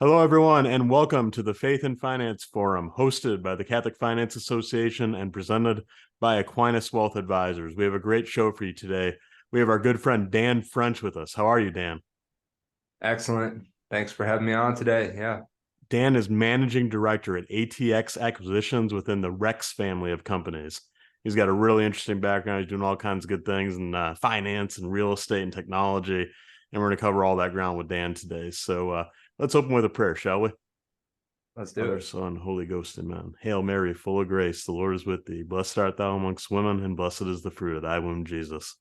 Hello, everyone, and welcome to the Faith and Finance Forum, hosted by the Catholic Finance Association and presented by Aquinas Wealth Advisors. We have a great show for you today. We have our good friend Dan French with us. How are you, Dan? Excellent. Thanks for having me on today. Yeah. Dan is managing director at ATX Acquisitions within the Rex family of companies. He's got a really interesting background. He's doing all kinds of good things in finance and real estate and technology. And we're going to cover all that ground with Dan today. So let's open with a prayer, shall we? Let's do Father, it. Son, Holy Ghost, amen. Hail Mary, full of grace, the Lord is with thee. Blessed art thou amongst women, and blessed is the fruit of thy womb, Jesus.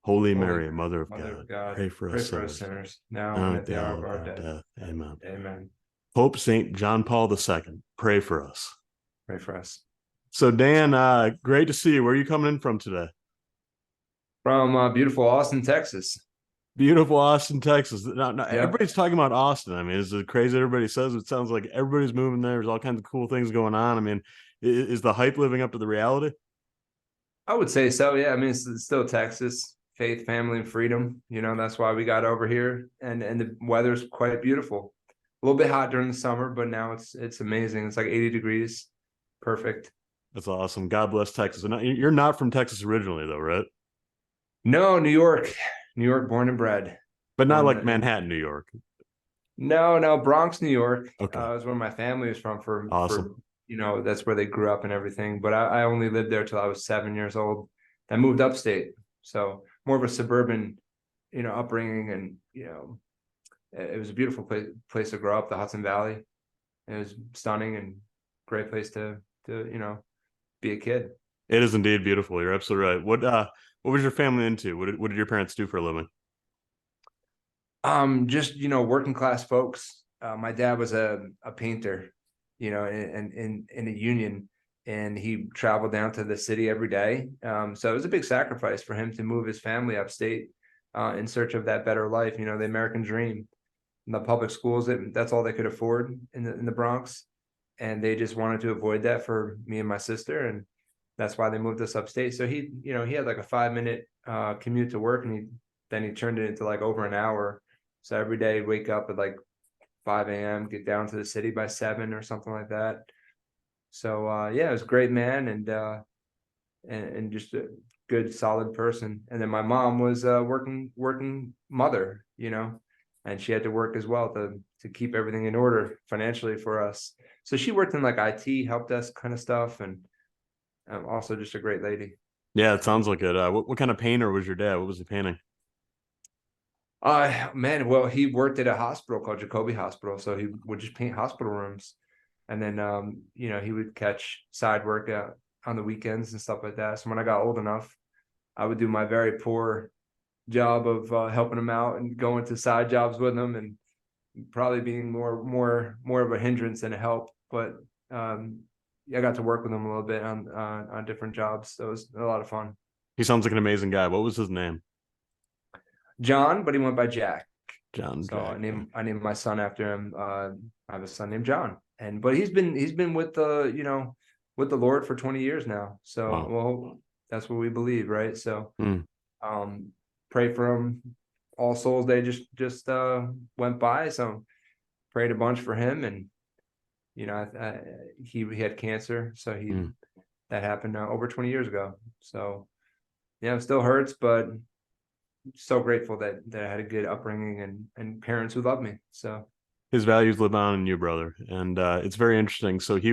Holy Holy Mary, Mother of Mother God, of God, pray for pray us for us sinners, sinners now now and at at the the hour hour of of our our death. death. Amen. Amen. Pope St. John Paul II, pray for us. Pray for us. So, Dan, great to see you. Where are you coming in from today? From beautiful Austin, Texas. Beautiful Austin, Texas. Now, Yep. everybody's talking about Austin. I mean, is it crazy everybody says? It sounds like everybody's moving there. There's all kinds of cool things going on. I mean, is the hype living up to the reality? I would say so. Yeah. I mean, it's still Texas, faith, family, and freedom. That's why we got over here. And the weather's quite beautiful. A little bit hot during the summer, but now it's amazing. It's like 80 degrees. Perfect. That's awesome. God bless Texas. And you're not from Texas originally, though, right? No, New York. New York, born and bred. But not Born like in Manhattan, New York. No, Bronx, New York. Okay. Is where my family is from for Awesome. that's where they grew up and everything. But I only lived there till I was 7 years old. I moved upstate, so more of a suburban, upbringing, and it was a beautiful place to grow up, the Hudson Valley. It was stunning and great place to be a kid. It is indeed beautiful. You're absolutely right. What was your family into? What did your parents do for a living? Just working class folks. My dad was a painter, in a union, and he traveled down to the city every day. So it was a big sacrifice for him to move his family upstate in search of that better life. The American dream. In the public schools, that's all they could afford in the Bronx, and they just wanted to avoid that for me and my sister, and that's why they moved us upstate. So he had like a 5 minute commute to work, and then he turned it into like over an hour. So every day, wake up at like 5 a.m., get down to the city by 7 or something like that. So yeah, it was a great man, and just a good, solid person. And then my mom was working mother, and she had to work as well to keep everything in order financially for us. So she worked in like IT, help desk kind of stuff, and also just a great lady. Yeah, it sounds like it. What kind of painter was your dad? What was he painting? Man, well, he worked at a hospital called Jacoby Hospital, so he would just paint hospital rooms, and then he would catch side work on the weekends and stuff like that. So when I got old enough, I would do my very poor job of helping him out and going to side jobs with him, and probably being more of a hindrance than a help. But I got to work with him a little bit on different jobs, so it was a lot of fun. He sounds like an amazing guy. What was his name? John, but he went by Jack. John So Jack. I named my son after him. I have a son named John, but he's been with the Lord for 20 years now. So Wow. well, that's what we believe, right? So Mm. um, pray for him. All Souls Day just went by, so prayed a bunch for him, and he had cancer, so Mm. that happened over 20 years ago. So yeah, it still hurts, but so grateful that I had a good upbringing and parents who loved me. So His values live on in you, brother, and it's very interesting. So he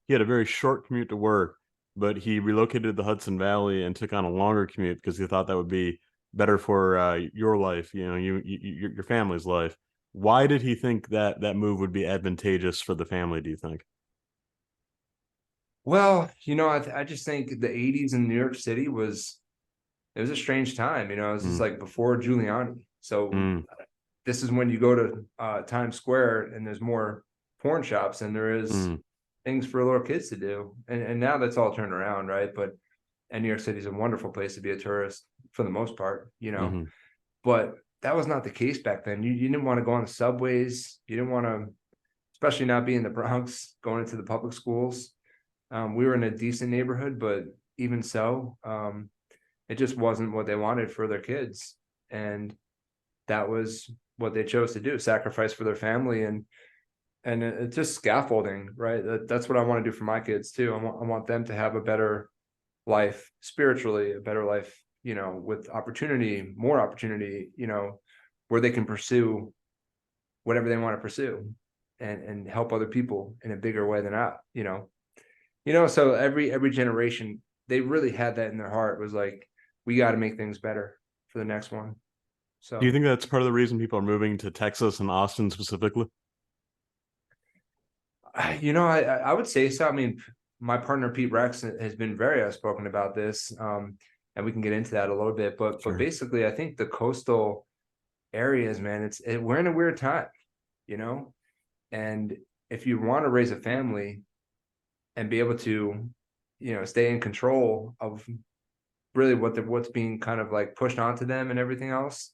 had a very short commute to work, but he relocated to the Hudson Valley and took on a longer commute because he thought that would be better for your life, your family's life. Why did he think that move would be advantageous for the family, do you think? well, I just think the 80s in New York City was a strange time. It was just Mm. like before Giuliani. So Mm. this is when you go to Times Square and there's more porn shops and there is Mm. things for little kids to do. And now that's all turned around, right? And New York City is a wonderful place to be a tourist for the most part. Mm-hmm. But that was not the case back then. You didn't want to go on the subways. You didn't want to, especially not being in the Bronx, going into the public schools. We were in a decent neighborhood, but even so, it just wasn't what they wanted for their kids. And that was what they chose to do, sacrifice for their family. And and it's just scaffolding, right? That's what I want to do for my kids too. I want them to have a better life spiritually, a better life, with opportunity, more opportunity, where they can pursue whatever they want to pursue, and help other people in a bigger way than so every generation, they really had that in their heart, was like, we got to make things better for the next one. Do you So think that's part of the reason people are moving to Texas and Austin specifically? I would say so. I mean, my partner Pete Rex has been very outspoken about this, and we can get into that a little bit. But Sure. basically, I think the coastal areas, man, we're in a weird time, you know, and if you want to raise a family and be able to, stay in control of really what's being kind of like pushed onto them and everything else,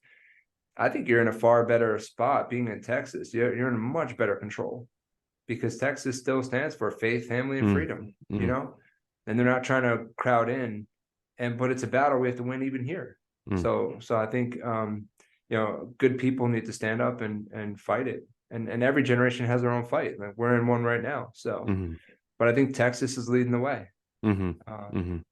I think you're in a far better spot being in Texas. You're in much better control, because Texas still stands for faith, family, and Mm, freedom, mm, and they're not trying to crowd in, but it's a battle we have to win even here. mm, So I think, good people need to stand up and fight it. And every generation has their own fight. Like, we're in one right now. So, mm, but I think Texas is leading the way. mm, Um, mm.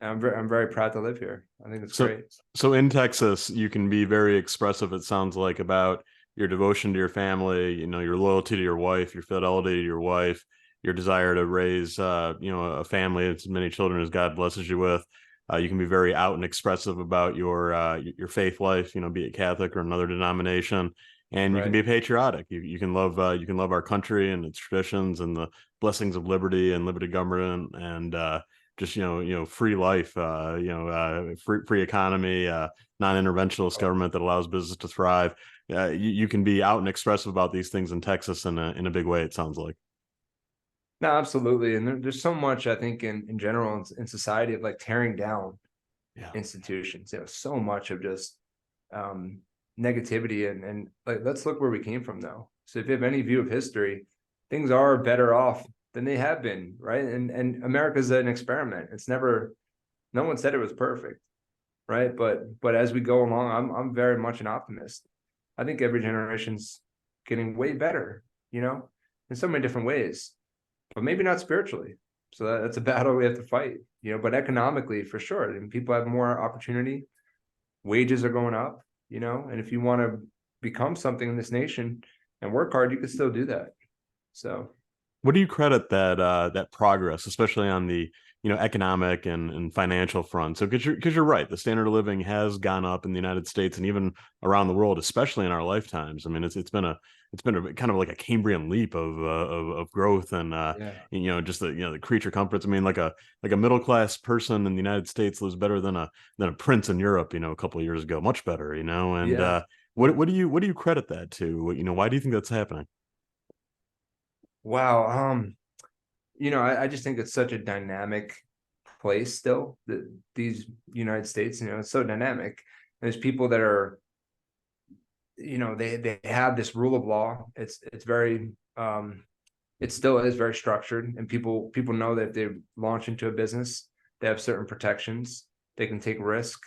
and I'm very proud to live here. I think it's So, great. so in Texas, you can be very expressive, it sounds like, about your devotion to your family, your loyalty to your wife, your fidelity to your wife, your desire to raise, a family, as many children as God blesses you with. You can be very out and expressive about your faith life, be it Catholic or another denomination, and you can Right. be patriotic. You can love our country and its traditions and the blessings of liberty and limited government and just free life, free economy, non-interventionist Oh, government that allows business to thrive. You can be out and expressive about these things in Texas in a big way, it sounds like. no, absolutely. And there's so much, I think, in general, in society, of like tearing down Yeah. institutions. So much of just um negativity, and like, let's look where we came from, though. So if you have any view of history, things are better off than they have been, right? And America's an experiment. It's never, no one said it was perfect, right? But as we go along, I'm very much an optimist. I think every generation's getting way better, in so many different ways, but maybe not spiritually. So that's a battle we have to fight, but economically, for sure. And people have more opportunity, wages are going up, and if you want to become something in this nation and work hard, you can still do that. So What do you credit that progress, especially on the economic and financial front? So because you're right, the standard of living has gone up in the United States and even around the world, especially in our lifetimes. I mean, it's been a kind of like a Cambrian leap of growth and yeah, just the creature comforts. I mean, like a middle class person in the United States lives better than a prince in Europe, a couple of years ago, much better, and yeah. what do you credit that to? Why do you think that's happening? Wow. I just think it's such a dynamic place still, that these United States, it's so dynamic. There's people that are, they have this rule of law. It's very, it still is very structured, and people know that if they launch into a business, they have certain protections. They can take risk.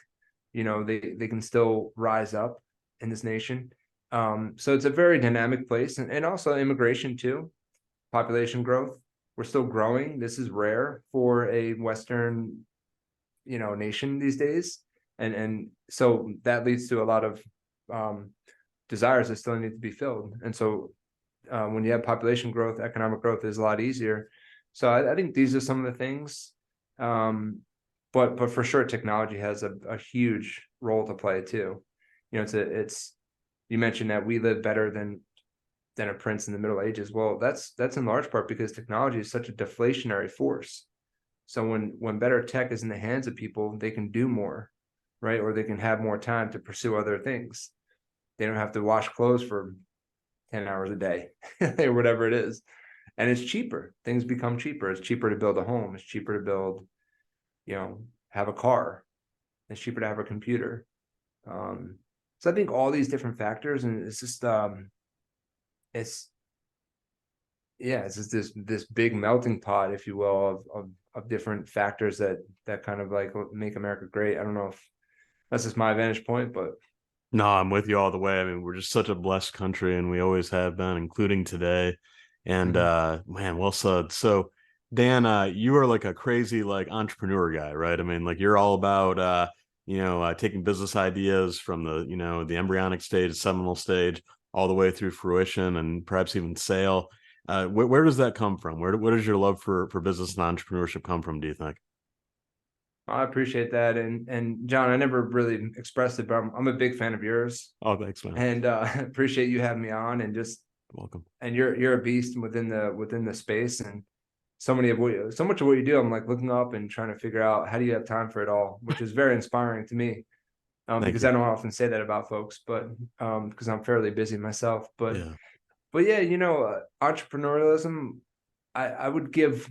They can still rise up in this nation. So it's a very dynamic place, and also immigration too, population growth. We're still growing. This is rare for a Western, nation these days, and so that leads to a lot of um, desires that still need to be filled. And so when you have population growth, economic growth is a lot easier. So I think these are some of the things. Um, but for sure, technology has a huge role to play too. It's you mentioned that we live better than a prince in the Middle Ages. Well, that's in large part because technology is such a deflationary force. So when better tech is in the hands of people, they can do more, right? Or they can have more time to pursue other things. They don't have to wash clothes for 10 hours a day or whatever it is. And it's cheaper. Things become cheaper. It's cheaper to build a home. It's cheaper to build, have a car. It's cheaper to have a computer. Um, so I think all these different factors, and it's just it's yeah, it's just this big melting pot, if you will, of different factors that kind of like make America great. I don't know if that's just my vantage point, but No, I'm with you all the way. I mean, we're just such a blessed country, and we always have been, including today. And Mhm. man, well said. So Dan, you are like a crazy like entrepreneur guy, right? I mean, like you're all about taking business ideas from the embryonic stage, seminal stage, all the way through fruition and perhaps even sale. Where does that come from? Where does your love for business and entrepreneurship come from, do you think? I appreciate that. And John, I never really expressed it, but I'm a big fan of yours, Oh, thanks, man. and appreciate you having me on. And just Welcome. and you're a beast within the space, and so much of what you do, I'm like looking up and trying to figure out how do you have time for it all, which is very inspiring to me. Thank Because you. I don't often say that about folks, but because I'm fairly busy myself. Yeah. But yeah, entrepreneurialism, I would give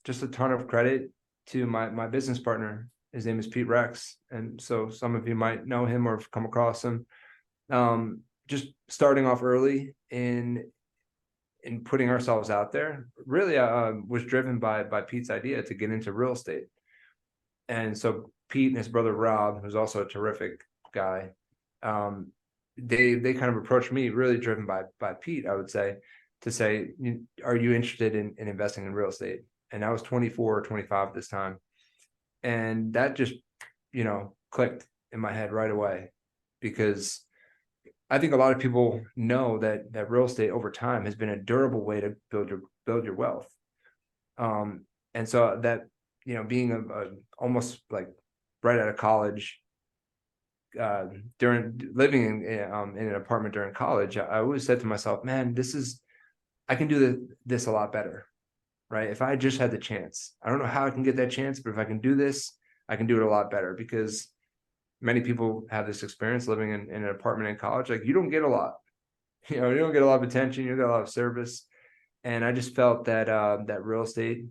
just a ton of credit to my business partner. His name is Pete Rex, and so some of you might know him or have come across him. Just starting off early in putting ourselves out there, really was driven by Pete's idea to get into real estate. And so Pete and his brother Rob, who's also a terrific guy, um, they kind of approached me, really driven by Pete, I would say, to say, are you interested in investing in real estate? And I was 24 or 25 at this time. And that just, clicked in my head right away, because I think a lot of people know that real estate over time has been a durable way to build your wealth. And so that, being a almost like right out of college, during living in an apartment during college, I always said to myself, man, I can do this a lot better, right? If I just had the chance. I don't know how I can get that chance, but if I can do this, I can do it a lot better, because many people have this experience living in an apartment in college. Like, you don't get a lot, you don't get a lot of attention, you don't get a lot of service. And I just felt that real estate,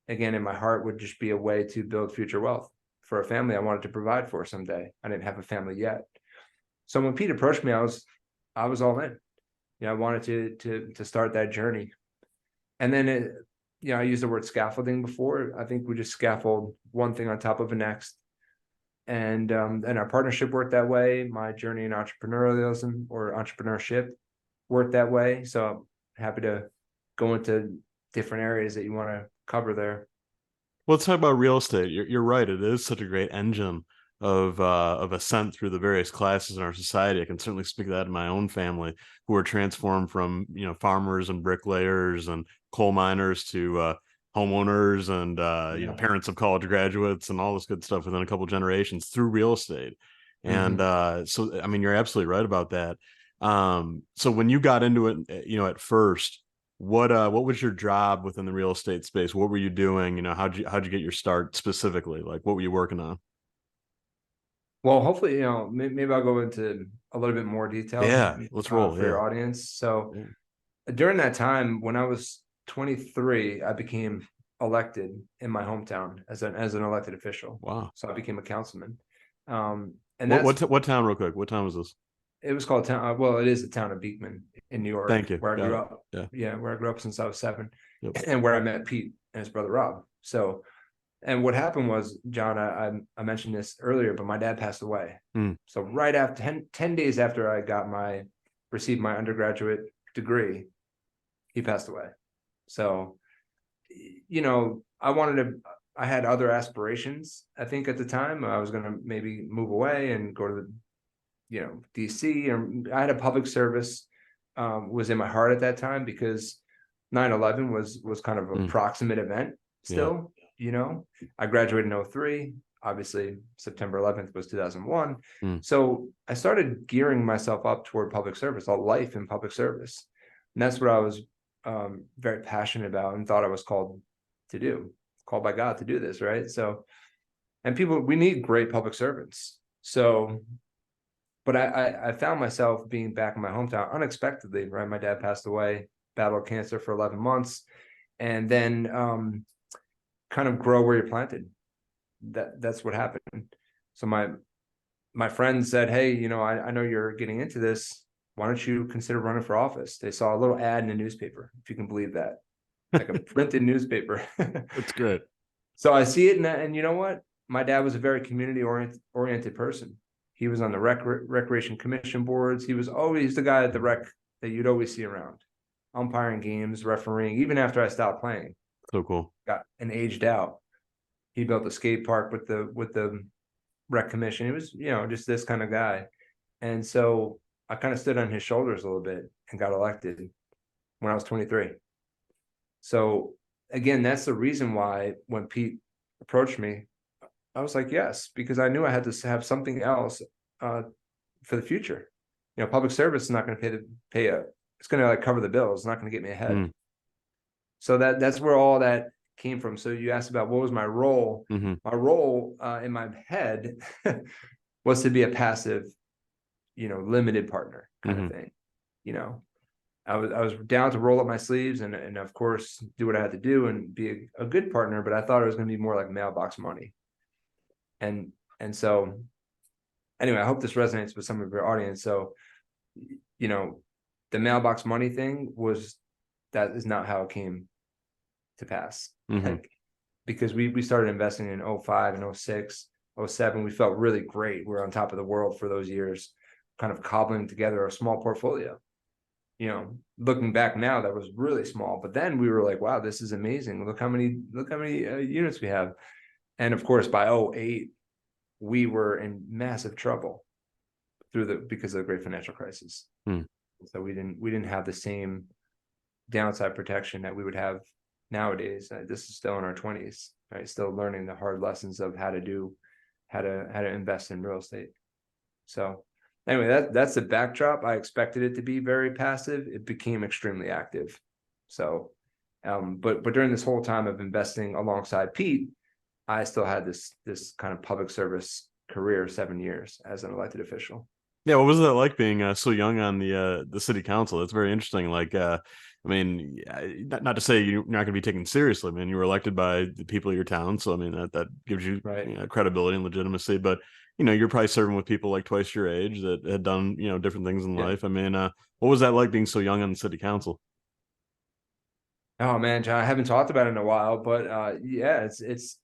again, in my heart, would just be a way to build future wealth for a family I wanted to provide for someday. I didn't have a family yet. So when Pete approached me, I was all in. I wanted to start that journey. And then I used the word scaffolding before. I think we just scaffold one thing on top of the next. And our partnership worked that way. My journey in entrepreneurialism or entrepreneurship worked that way. So I'm happy to go into different areas that you want to cover there. Well, let's talk about real estate. You're right. It is such a great engine of ascent through the various classes in our society. I can certainly speak to that in my own family, who are transformed from farmers and bricklayers and coal miners to homeowners and Yeah. parents of college graduates and all this good stuff within a couple generations through real estate. And Mm-hmm. so, I mean, you're absolutely right about that. So when you got into it, at first, what was your job within the real estate space? What were you doing? How'd you get your start specifically? Like what were you working on? Well, hopefully, maybe I'll go into a little bit more detail Yeah, let's roll. for Yeah. your audience. So Yeah. during that time, when I was 23, I became elected in my hometown as an elected official. Wow. So I became a councilman. And What that's what town real quick? What town was this? It was called town. Well, it is the town of Beekman in New York, Thank you. where I Got grew it. up. Yeah. Yeah, where I grew up since I was 7, Yep. and where I met Pete and his brother Rob. So, and what happened was, John, I mentioned this earlier, but my dad passed away. Hmm. So right after 10 days after I received my undergraduate degree, he passed away. So, I had other aspirations. I think at the time I was going to maybe move away and go to DC, or I had a public service, was in my heart at that time, because 9/11 was kind of a Hmm. proximate event Yeah. still. I graduated in 03. Obviously, September 11th was 2001. Hmm. So I started gearing myself up toward public service, a life in public service. And that's what I was very passionate about and thought I was called by God to do this, right? So, and we need great public servants. So, but I found myself being back in my hometown unexpectedly, right? My dad passed away, battled cancer for 11 months, and then kind of grow where you're planted. That's what happened. So my friend said, hey, I know you're getting into this. Why don't you consider running for office? They saw a little ad in a newspaper, if you can believe that, like a printed newspaper. That's great. So I see it, and you know what? My dad was a very community oriented person. He was on the recreation commission boards. He was always the guy at the rec that you'd always see around. umpiring games, refereeing, even after I stopped playing. So cool. Got and aged out. He built a skate park with the rec commission. He was, just this kind of guy. And so I kind of stood on his shoulders a little bit and got elected when I was 23. So again, that's the reason why when Pete approached me, I was like, yes, because I knew I had to have something else for the future. Public service is not going to it's going to like cover the bills. It's not going to get me ahead. Mm. So that's where all that came from. So you asked about what was my role. Mm-hmm. My role in my head was to be a passive, limited partner kind of thing. I was down to roll up my sleeves and of course do what I had to do and be a good partner, but I thought it was going to be more like mailbox money. And so anyway, I hope this resonates with some of your audience. So, the mailbox money thing that is not how it came to pass. Mm-hmm. Because we started investing in 05 and 06, 07. We felt really great. We were on top of the world for those years, kind of cobbling together a small portfolio. Looking back now, that was really small. But then we were like, wow, this is amazing. Look how many units we have. And of course, by 08, we were in massive trouble because of the great financial crisis. So we didn't have the same downside protection that we would have nowadays. This is still in our 20s, right? Still learning the hard lessons of how to invest in real estate. So anyway, that's the backdrop. I expected it to be very passive. It became extremely active. So, but during this whole time of investing alongside Pete, I still had this kind of public service career, 7 years as an elected official. Yeah, what was that like being so young on the city council? That's very interesting. Like, I mean, not to say you're not going to be taken seriously. I mean, you were elected by the people of your town, so I mean that gives you, right, credibility and legitimacy. But you're probably serving with people like twice your age that had done different things in yeah. life. I mean, what was that like being so young on the city council? Oh man, John, I haven't talked about it in a while, but yeah, it's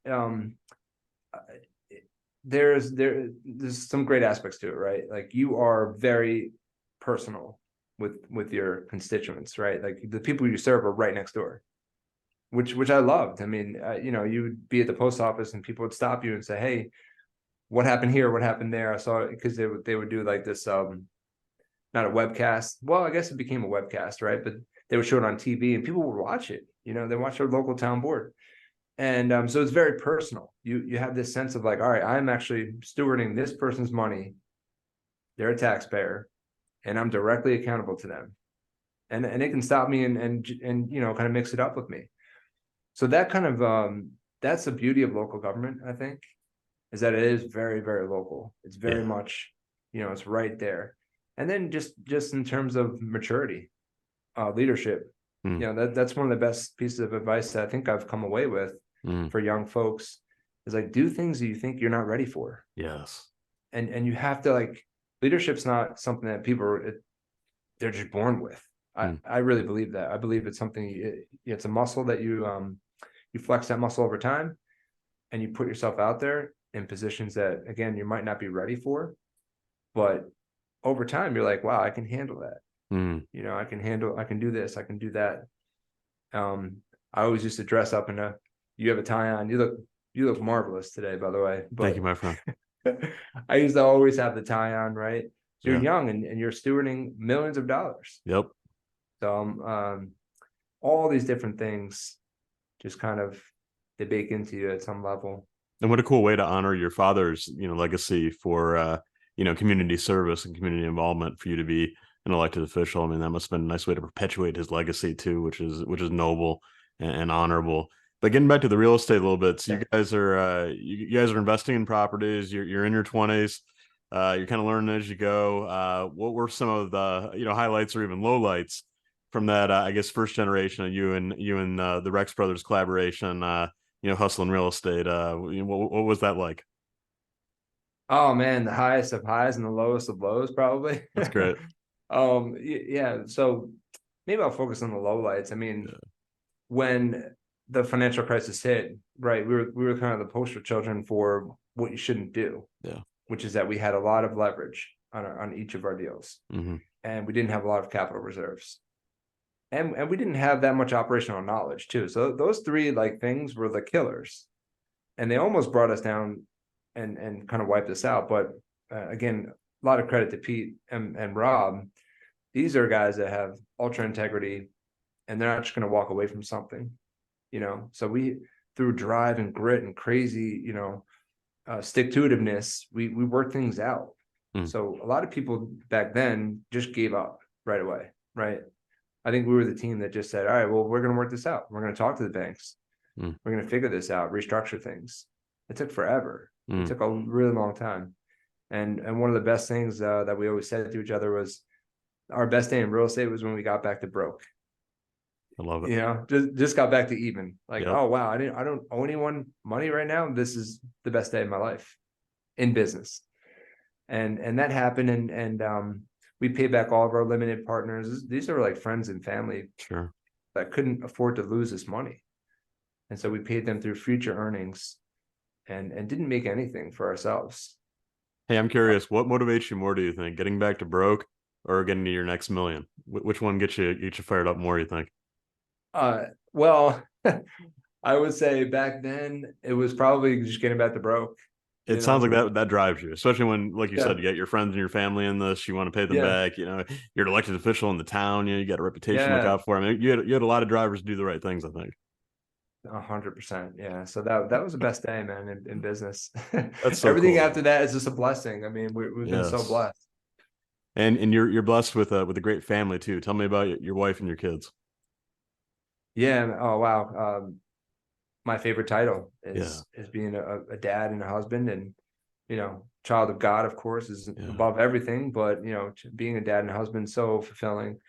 there's some great aspects to it, right? Like you are very personal with your constituents, right? Like the people you serve are right next door, which I loved. I mean, you would be at the post office and people would stop you and say, "Hey, what happened here? What happened there?" I saw it because they would do like this not a webcast. Well, I guess it became a webcast, right? But they would show it on TV and people would watch it. They watch their local town board. And so it's very personal. You have this sense of like, all right, I'm actually stewarding this person's money. They're a taxpayer, and I'm directly accountable to them. And it can stop me and kind of mix it up with me. So that kind of that's the beauty of local government, I think, is that it is very, very local. It's very Yeah. much, it's right there. And then just in terms of maturity, leadership, that's one of the best pieces of advice that I think I've come away with for young folks is like do things that you think you're not ready for. Yes. And you have to like leadership's not something that they're just born with. I really believe that. I believe it's something it's a muscle that you flex that muscle over time and you put yourself out there in positions that again you might not be ready for, but over time you're like, wow, I can handle that. I can do this, I can do that. I always used to dress up you have a tie on. You look marvelous today, by the way. Thank But you, my friend. I used to always have the tie on, right? So you're Yeah. young and you're stewarding millions of dollars. Yep. So all these different things just kind of they bake into you at some level. And what a cool way to honor your father's, legacy for, community service and community involvement for you to be an elected official. I mean, that must have been a nice way to perpetuate his legacy too, which is noble and honorable. But getting back to the real estate a little bit, so Yeah. you guys are investing in properties. You're in your 20s. You're kind of learning as you go. What were some of the highlights or even lowlights from that? I guess first generation of you and the Rex brothers collaboration. Hustling real estate. What was that like? Oh man, the highest of highs and the lowest of lows, probably. That's great. Yeah. So maybe I'll focus on the lowlights. I mean, when the financial crisis hit, right, we were kind of the poster children for what you shouldn't do. Yeah. Which is that we had a lot of leverage on each of our deals, Mm-hmm. and we didn't have a lot of capital reserves. and we didn't have that much operational knowledge too. So those three like things were the killers, and they almost brought us down and kind of wiped us out. But again, a lot of credit to Pete and Rob. These are guys that have ultra integrity, and they're not just going to walk away from something, you know. So we, through drive and grit and crazy, you know, stick to itiveness, we worked things out. Mm. So a lot of people back then just gave up right away, right? I think we were the team that just said, all right, well, we're going to work this out. We're going to talk to the banks. Mm. We're going to figure this out, restructure things. It took forever. It Mm. took a really long time. And one of the best things that we always said to each other was our best day in real estate was when we got back to broke. I love it. You know, just got back to even. Like, Yep. oh wow, I don't owe anyone money right now. This is the best day of my life in business. And that happened, and we paid back all of our limited partners. These are like friends and family Sure. that couldn't afford to lose this money. And so we paid them through future earnings and didn't make anything for ourselves. Hey, I'm curious, what motivates you more, do you think? Getting back to broke or getting to your next million? Which one gets you fired up more, you think? Well, I would say back then it was probably just getting back to broke, It you sounds like know? that drives you, especially when, like you Yeah, said, you got your friends and your family in this. You want to pay them yeah, back. You know, you're an elected official in the town. You got a reputation to look yeah, out for. I mean, you had a lot of drivers do the right things, I think. 100%. Yeah. So that was the best day, man, in business. That's so Everything cool, after man. that is just a blessing. I mean, we've been so Yes, blessed. and you're blessed with a great family too. Tell me about your wife and your kids. Yeah. Oh wow. My favorite title Yeah, is being a dad and a husband, and you know, child of God, of course, is yeah, above everything. But you know, being a dad and a husband is so fulfilling.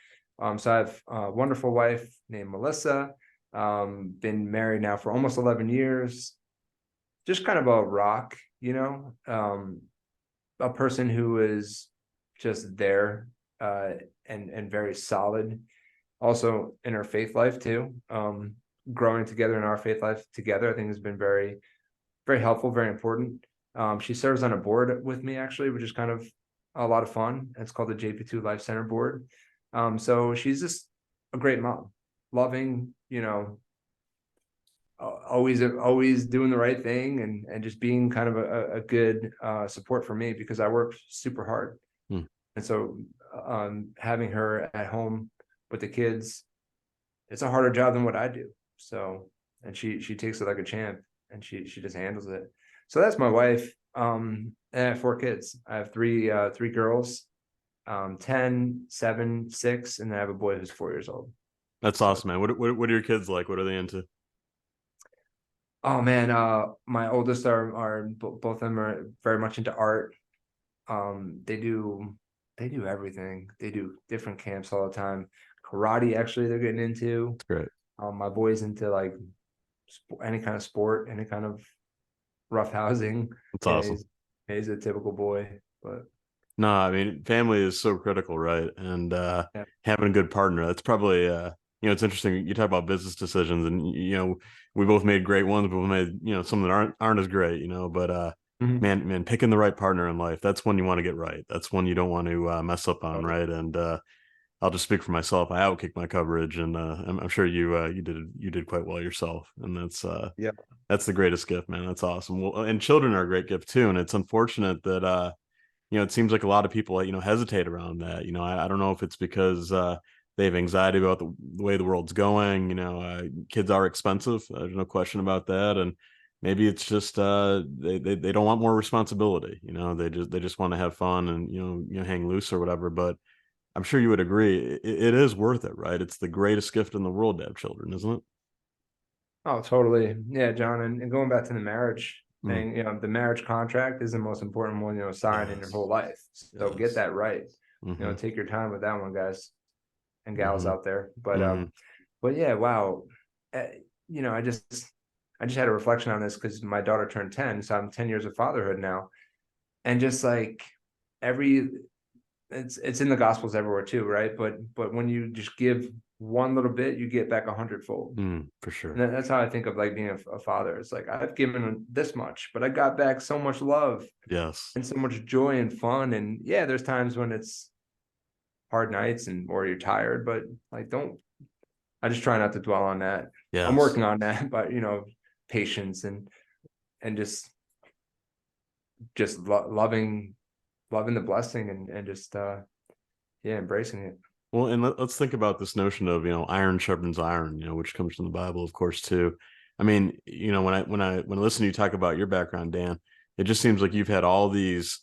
So I have a wonderful wife named Melissa. Been married now for almost 11 years. Just kind of a rock, you know, a person who is just there uh, and very solid. Also in our faith life too. Growing together in our faith life together, I think has been very helpful, very important. She serves on a board with me actually, which is kind of a lot of fun. It's called the JP2 Life Center Board. So she's just a great mom, loving, you know, always doing the right thing and just being kind of a good support for me because I work super hard. hmm, And so having her at home with the kids, it's a harder job than what I do. So, and she takes it like a champ and she just handles it. So that's my wife. And I have 4 kids. I have three girls, 10, 7, 6, and then I have a boy who's 4 years old. that's So, awesome, man. What are your kids like? What are they into? oh man, my oldest are both of them are very much into art. They do everything. They do different camps all the time. Karate, actually, they're getting into. It's great. My boy's into like any kind of sport, any kind of rough housing. It's Yeah, awesome. he's a typical boy, but No, I mean, family is so critical, right? And yeah. having a good partner, that's probably it's interesting. You talk about business decisions, and we both made great ones, but we made some that aren't as great, but Mhm. man, picking the right partner in life, that's one you want to get right. That's one you don't want to mess up on, Totally. right? And I'll just speak for myself. I outkicked my coverage, and I'm sure you did quite well yourself, and Yeah. that's the greatest gift, man. That's awesome. Well, and children are a great gift too, and it's unfortunate that it seems like a lot of people, hesitate around that. I don't know if it's because they have anxiety about the way the world's going. Kids are expensive. There's no question about that. And maybe it's just they don't want more responsibility. They just want to have fun and hang loose or whatever. But I'm sure you would agree, it is worth it, right? It's the greatest gift in the world to have children, isn't it? Oh, totally. Yeah, John. And going back to the marriage Mm, thing, you know, the marriage contract is the most important one, you know, sign in your yes. whole life. So get Yes. that right. You know, Mm-hmm. take your time with that one, guys and gals Mm-hmm. out there. Mm-hmm. But yeah, wow. Uh, you know, I just had a reflection on this because my daughter turned 10, so I'm 10 years of fatherhood now. And just like every it's in the gospels everywhere too, right? But when you just give one little bit, you get back 100-fold. For And sure. that's how I think of like being a father. It's like I've given this much, but I got back so much love Yes. and so much joy and fun. And yeah, there's times when it's hard nights or you're tired, but like, I just try not to dwell on that. I'm Yes. working on that, but patience and just loving the blessing and just yeah, embracing it. Well, and let's think about this notion of, iron sharpens iron, which comes from the Bible, of course, too. I mean, when I listen to you talk about your background, Dan, it just seems like you've had all these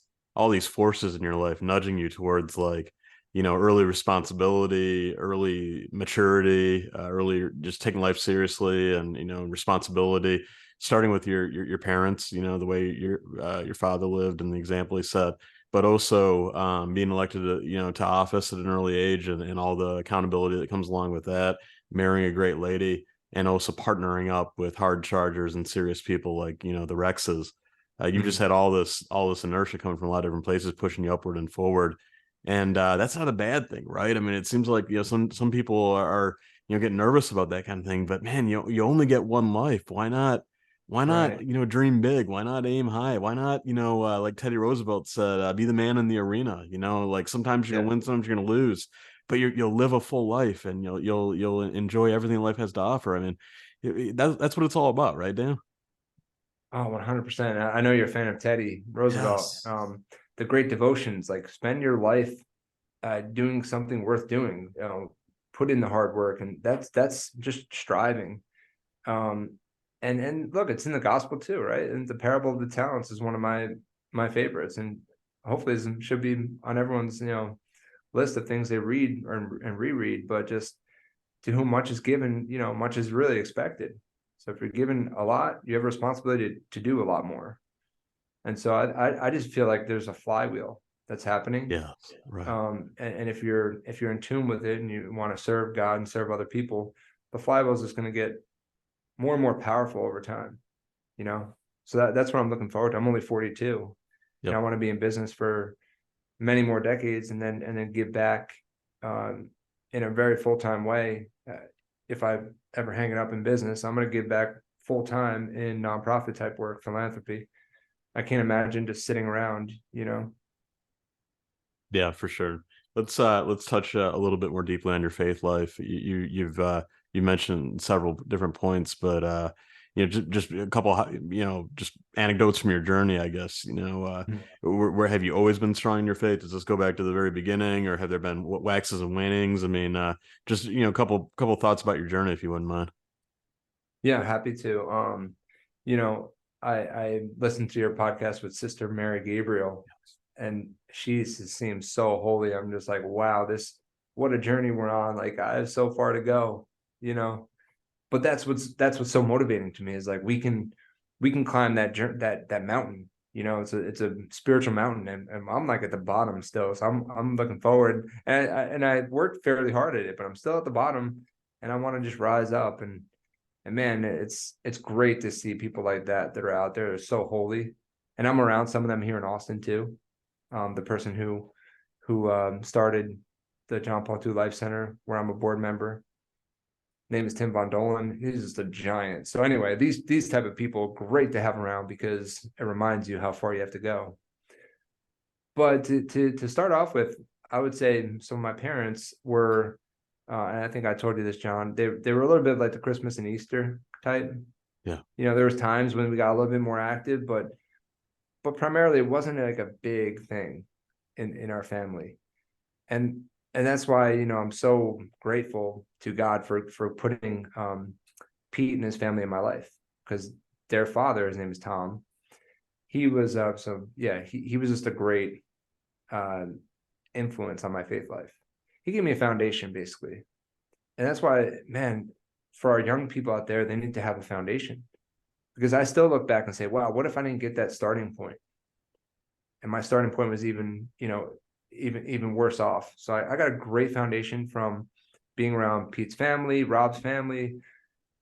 forces in your life nudging you towards, like, early responsibility, early maturity, early just taking life seriously, and responsibility, starting with your parents, the way your father lived and the example he set, but also being elected to office at an early age, and all the accountability that comes along with that, marrying a great lady, and also partnering up with hard chargers and serious people like the Rexes. You've just Mhm. had all this inertia coming from a lot of different places, pushing you upward and forward, and that's not a bad thing, right? I mean, it seems like some people are get nervous about that kind of thing, but man, you only get one life. Why not Right. dream big? Why not aim high? Why not, like Teddy Roosevelt said, be the man in the arena? Like, sometimes you're Yeah. gonna win, sometimes you're gonna lose, but you'll live a full life, and you'll enjoy everything life has to offer. I mean, that's what it's all about, right, Dan? Oh, 100%. I know you're a fan of Teddy Roosevelt. Yes. The great devotions, like spend your life doing something worth doing, put in the hard work, and that's just striving. Um, and look, it's in the gospel too, right? And the parable of the talents is one of my favorites, and hopefully it should be on everyone's list of things they read and reread. But just to whom much is given, much is really expected. So if you're given a lot, you have a responsibility to do a lot more. And so I just feel like there's a flywheel that's happening. Yes. Right. And if you're in tune with it and you want to serve God and serve other people, the flywheel is just going to get more and more powerful over time, you know? So that's what I'm looking forward to. I'm only 42 and I Yep. want to be in business for many more decades and then give back in a very full-time way. If I ever hang it up in business, I'm going to give back full time in nonprofit type work, philanthropy. I can't imagine just sitting around. Yeah, for sure. Let's touch a little bit more deeply on your faith life. You mentioned several different points, but just a couple, just anecdotes from your journey, I guess. Where have you always been strong in your faith? Does this go back to the very beginning, or have there been waxes and wanings? I mean, just a couple thoughts about your journey, if you wouldn't mind. Yeah, happy to. You know, I listened to your podcast with Sister Mary Gabriel, and she seems so holy. I'm just like, wow, what a journey we're on. Like I have so far to go, you know. But that's what's so motivating to me is like we can climb that mountain. It's a spiritual mountain, and I'm like at the bottom still. So I'm looking forward, and I worked fairly hard at it, but I'm still at the bottom, and I want to just rise up and man, it's great to see people like that are out there. They're so holy, and I'm around some of them here in Austin too. The person who started the John Paul II Life Center, where I'm a board member, name is Tim Von Dolan. He's just a giant. So anyway, these type of people, great to have around because it reminds you how far you have to go. But to start off with, I would say so. My parents were, and I think I told you this, John. They were a little bit like the Christmas and Easter type. Yeah. There was times when we got a little bit more active, but primarily it wasn't like a big thing in our family. And that's why I'm so grateful to God for putting Pete and his family in my life, because their father, his name is Tom. He was so yeah, he was just a great uh influence on my faith life. He gave me a foundation basically. And that's why, man, for our young people out there, they need to have a foundation. Because I still look back and say, wow, what if I didn't get that starting point? And my starting point was even worse off. So I got a great foundation from being around Pete's family, Rob's family.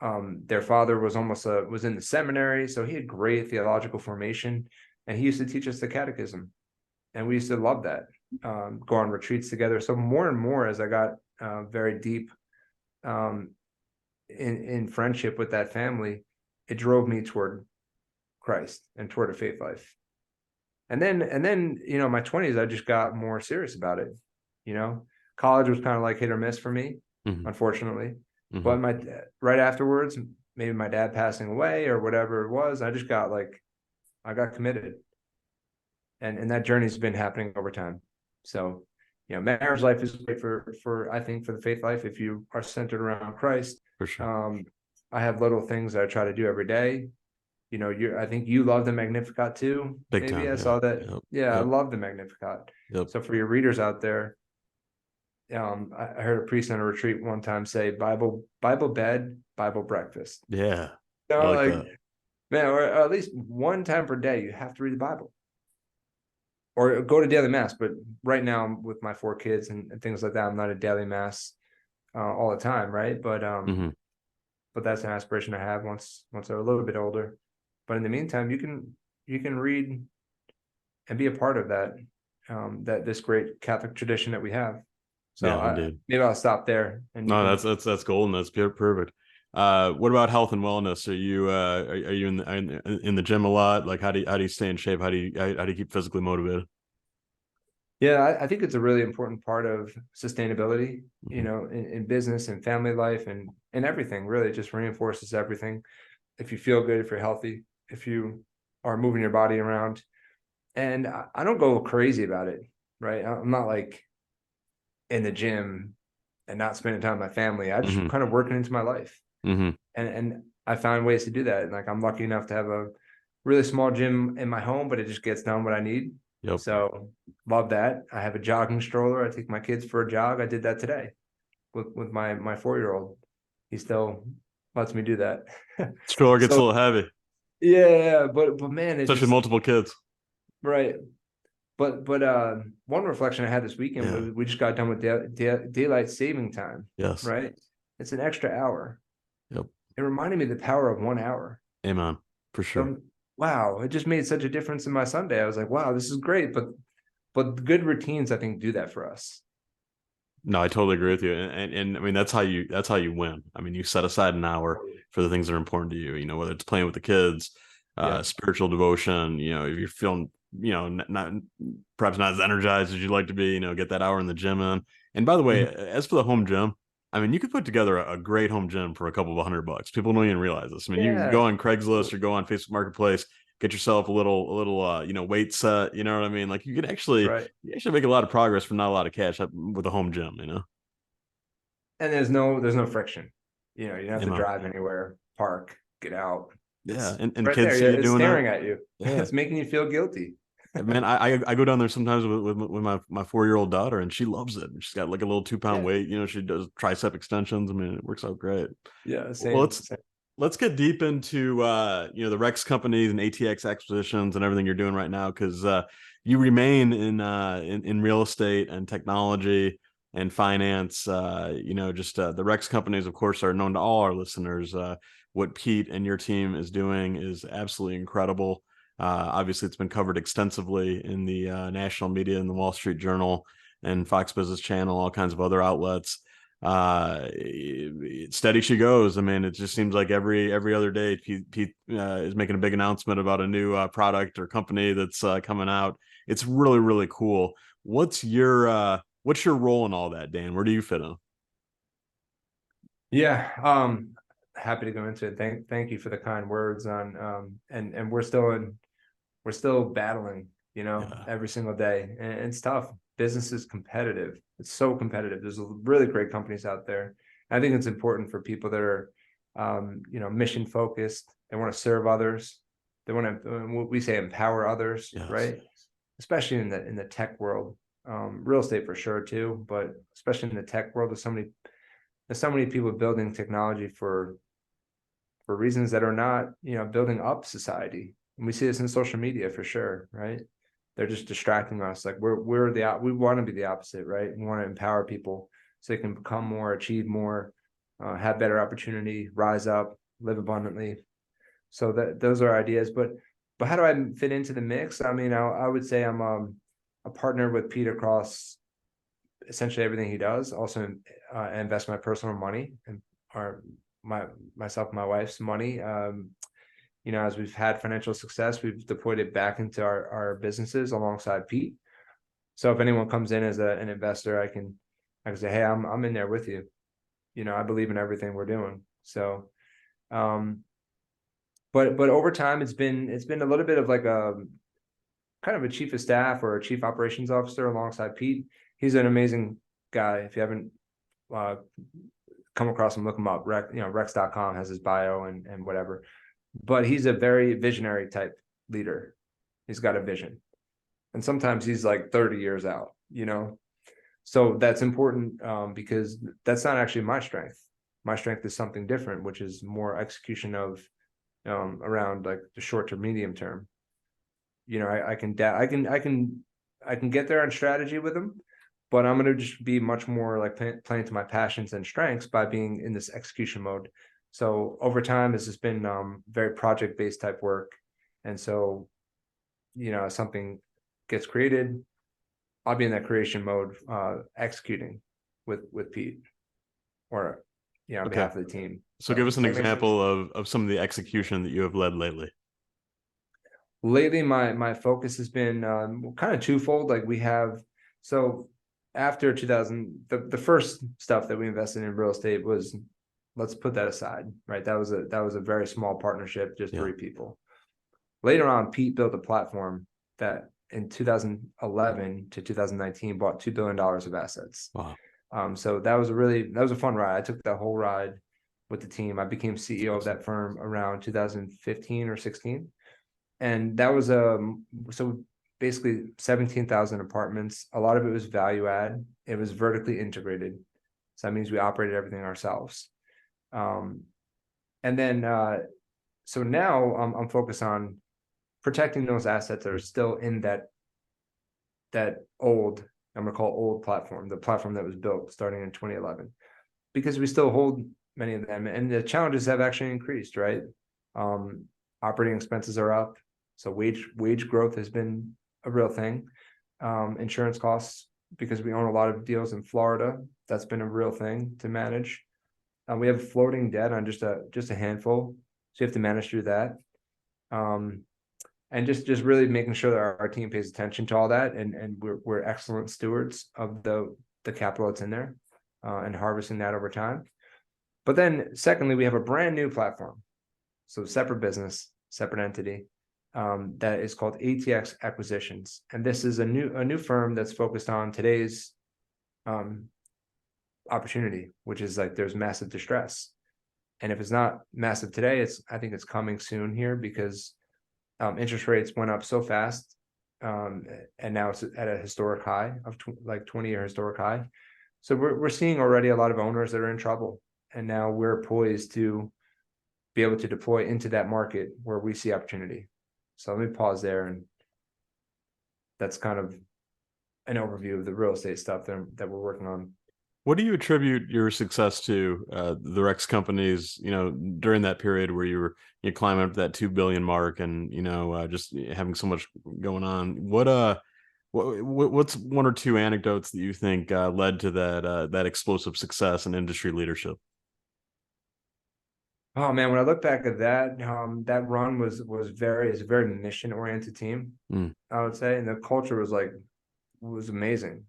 Their father was in the seminary, so he had great theological formation, and he used to teach us the catechism, and we used to love that. Go on retreats together. So more and more as I got very deep um, in friendship with that family, it drove me toward Christ and toward a faith life. And then my 20s, I just got more serious about it. You know, College was kind of like hit or miss for me, Hmm. unfortunately. Hmm. But right afterwards, maybe my dad passing away or whatever it was, I got committed, and that journey's been happening over time. So, marriage life is great for I think for the faith life if you are centered around Christ. For sure. Um, I have little things that I try to do every day. I think you love the Magnificat too. Big Maybe time. I Yeah. saw that. Yep. Yeah, I Yep. love the Magnificat. Yep. So for your readers out there, I heard a priest on a retreat one time say, Bible bed, Bible breakfast. Yeah. I like Like, that. man, or at least one time per day, you have to read the Bible or go to daily mass. But right now, with my 4 kids and things like that, I'm not a daily mass all the time, right? Hmm. But that's an aspiration I have once they're a little bit older. But in the meantime, you can read and be a part of that this great Catholic tradition that we have. So Yeah, indeed. maybe I'll stop there, and you No, can. that's golden. That's perfect. What about health and wellness? Are you in the gym a lot? Like, how do you stay in shape? How do you keep physically motivated? Yeah, I think it's a really important part of sustainability, Hmm. in business and family life and everything. Really, it just reinforces everything. If you feel good, if you're healthy, if you are moving your body around, and I don't go crazy about it, right? I'm not like in the gym and not spending time with my family. I just Hmm. kind of working into my life, Hmm. and I found ways to do that. And like I'm lucky enough to have a really small gym in my home, but it just gets done what I need. Yep. So love that. I have a jogging stroller. I take my kids for a jog. I did that today with my 4-year-old. He still lets me do that. Stroller gets a So little heavy, yeah, but man, it especially with just multiple kids. right. But one reflection I had this weekend Yeah. was we just got done with daylight saving time, Yes. right? It's an extra hour. Yep. It reminded me of the power of 1 hour. Amen. For sure. So wow, it just made such a difference in my Sunday. I was like, wow, this is great. But good routines, I think, do that for us. No, I totally agree with you. And I mean that's how you win. I mean, you set aside an hour for the things that are important to you, whether it's playing with the kids, Yeah. spiritual devotion, if you're feeling, not perhaps not as energized as you'd like to be, get that hour in the gym in. And by the way, Mhm. as for the home gym, I mean, you could put together a great home gym for a couple of $100. People don't even realize this. I mean, you go Yeah. on Craigslist or go on Facebook Marketplace, get yourself a little weight set, you know what I mean? Like Right. you actually make a lot of progress for not a lot of cash with a home gym. And there's no friction. You don't have to Amen. drive anywhere, park, get out. Yeah, It's and the right kids there. see Yeah, you it's doing that. staring at you. Yeah, It's making you feel guilty. man, I go down there sometimes with my 4-year-old daughter, and she loves it. She's got like a little 2 pound Yeah. weight. She does tricep extensions. I mean, it works out great. Yeah. Well, Same. let's let's get deep into the Rex companies and ATX acquisitions and everything you're doing right now, because you remain in real estate and technology and finance. Just the Rex companies, of course, are known to all our listeners. What Pete and your team is doing is absolutely incredible. Obviously, it's been covered extensively in the national media, in the Wall Street Journal and Fox Business Channel, all kinds of other outlets. Steady she goes. I mean, it just seems like every other day Pete is making a big announcement about a new product or company that's coming out. It's really really cool. What's your role in all that, Dan? Where do you fit in? Yeah. Happy to go into it. Thank you for the kind words on and we're still battling, Yeah. every single day. And it's tough. Business is competitive. It's so competitive. There's really great companies out there. I think it's important for people that are mission focused. They want to serve others. They want to what we say empower others, Yes. right? Especially in the tech world. Real estate for sure too, but especially in the tech world, there's so many people building technology for reasons that are not, building up society. And we see this in social media for sure, right? They're just distracting us. Like we want to be the opposite, right? We want to empower people so they can become more, achieve more, have better opportunity, rise up, live abundantly. So that those are ideas. But how do I fit into the mix? I mean, I would say I'm a partner with Pete across essentially everything he does. Also, invest my personal money and our my myself and my wife's money. As we've had financial success, we've deployed it back into our businesses alongside Pete. So if anyone comes in as an investor, I can say, hey, I'm in there with you. I believe in everything we're doing. So, um, but over time, it's been a little bit of like a kind of a chief of staff or a chief operations officer alongside Pete. He's an amazing guy. If you haven't uh, come across him, look him up. Rex.com has his bio and whatever. But he's a very visionary type leader. He's got a vision. And sometimes he's like 30 years out. So that's important because that's not actually my strength. My strength is something different, which is more execution of around like the short to medium term. I can get there on strategy with them, but I'm going to just be much more like playing to my passions and strengths by being in this execution mode. So over time, this has been very project based type work, and so as something gets created, I'll be in that creation mode, executing with Pete or on Okay. behalf of the team. So give So us does an that make sense? example of some of the execution that you have led lately. Lately, my focus has been kind of twofold. Like we have, so after 2000, the first stuff that we invested in real estate was, let's put that aside, right? That was a very small partnership, just Yeah. 3 people. Later on, Pete built a platform that in 2011 to 2019 bought $2 billion of assets. Wow. So that was a fun ride. I took that whole ride with the team. I became CEO of that firm around 2015 or 16. And that was so basically 17,000 apartments. A lot of it was value add. It was vertically integrated. So that means we operated everything ourselves. And then so now I'm focused on protecting those assets that are still in that old, I'm gonna call old platform, the platform that was built starting in 2011, because we still hold many of them, and the challenges have actually increased, right? Operating expenses are up, so wage growth has been a real thing. Insurance costs, because we own a lot of deals in Florida, that's been a real thing to manage. We have floating debt on just a handful, so you have to manage through that. And just really making sure that our team pays attention to all that, and we're excellent stewards of the capital that's in there, and harvesting that over time. But then secondly, we have a brand new platform, so separate business, separate entity, that is called ATX Acquisitions, and this is a new firm that's focused on today's opportunity, which is like there's massive distress, and if it's not massive today, I think it's coming soon here, because interest rates went up so fast, and now it's at a historic high of 20-year historic high. So we're seeing already a lot of owners that are in trouble, and now we're poised to be able to deploy into that market where we see opportunity. So let me pause there, and that's kind of an overview of the real estate stuff that we're working on. What do you attribute your success to, the Rex companies, during that period where you climbing up to that 2 billion mark and, just having so much going on? What's one or two anecdotes that you think led to that explosive success and industry leadership? Oh man, when I look back at that, that run is a very mission oriented team, Mm, I would say, and the culture was amazing.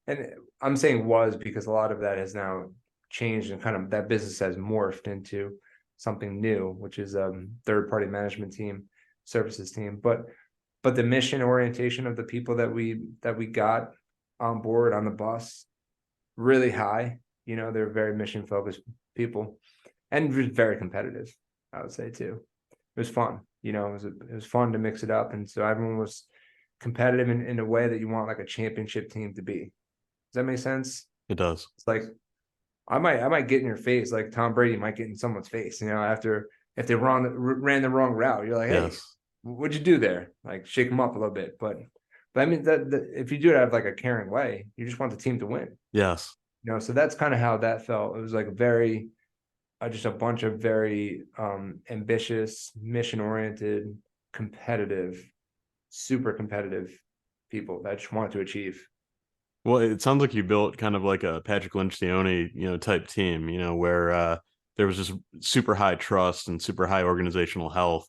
And I'm saying was because a lot of that has now changed, and kind of that business has morphed into something new, which is third party management team, services team. But the mission orientation of the people that we got on board on the bus, really high. They're very mission focused people, and very competitive, I would say too. It was fun. It was fun to mix it up, and so everyone was competitive in a way that you want like a championship team to be. Does that make sense? it does. It's like I might get in your face, like Tom Brady might get in someone's face, after if they ran the wrong route. You're like, hey, Yes. what'd you do there? Like shake them up a little bit. But I mean that if you do it out of like a caring way, you just want the team to win. Yes. So that's kind of how that felt. It was like very just a bunch of very ambitious, mission oriented, competitive, super competitive people that just want to achieve. Well, it sounds like you built kind of like a Patrick Lencioni, type team, where there was just super high trust and super high organizational health.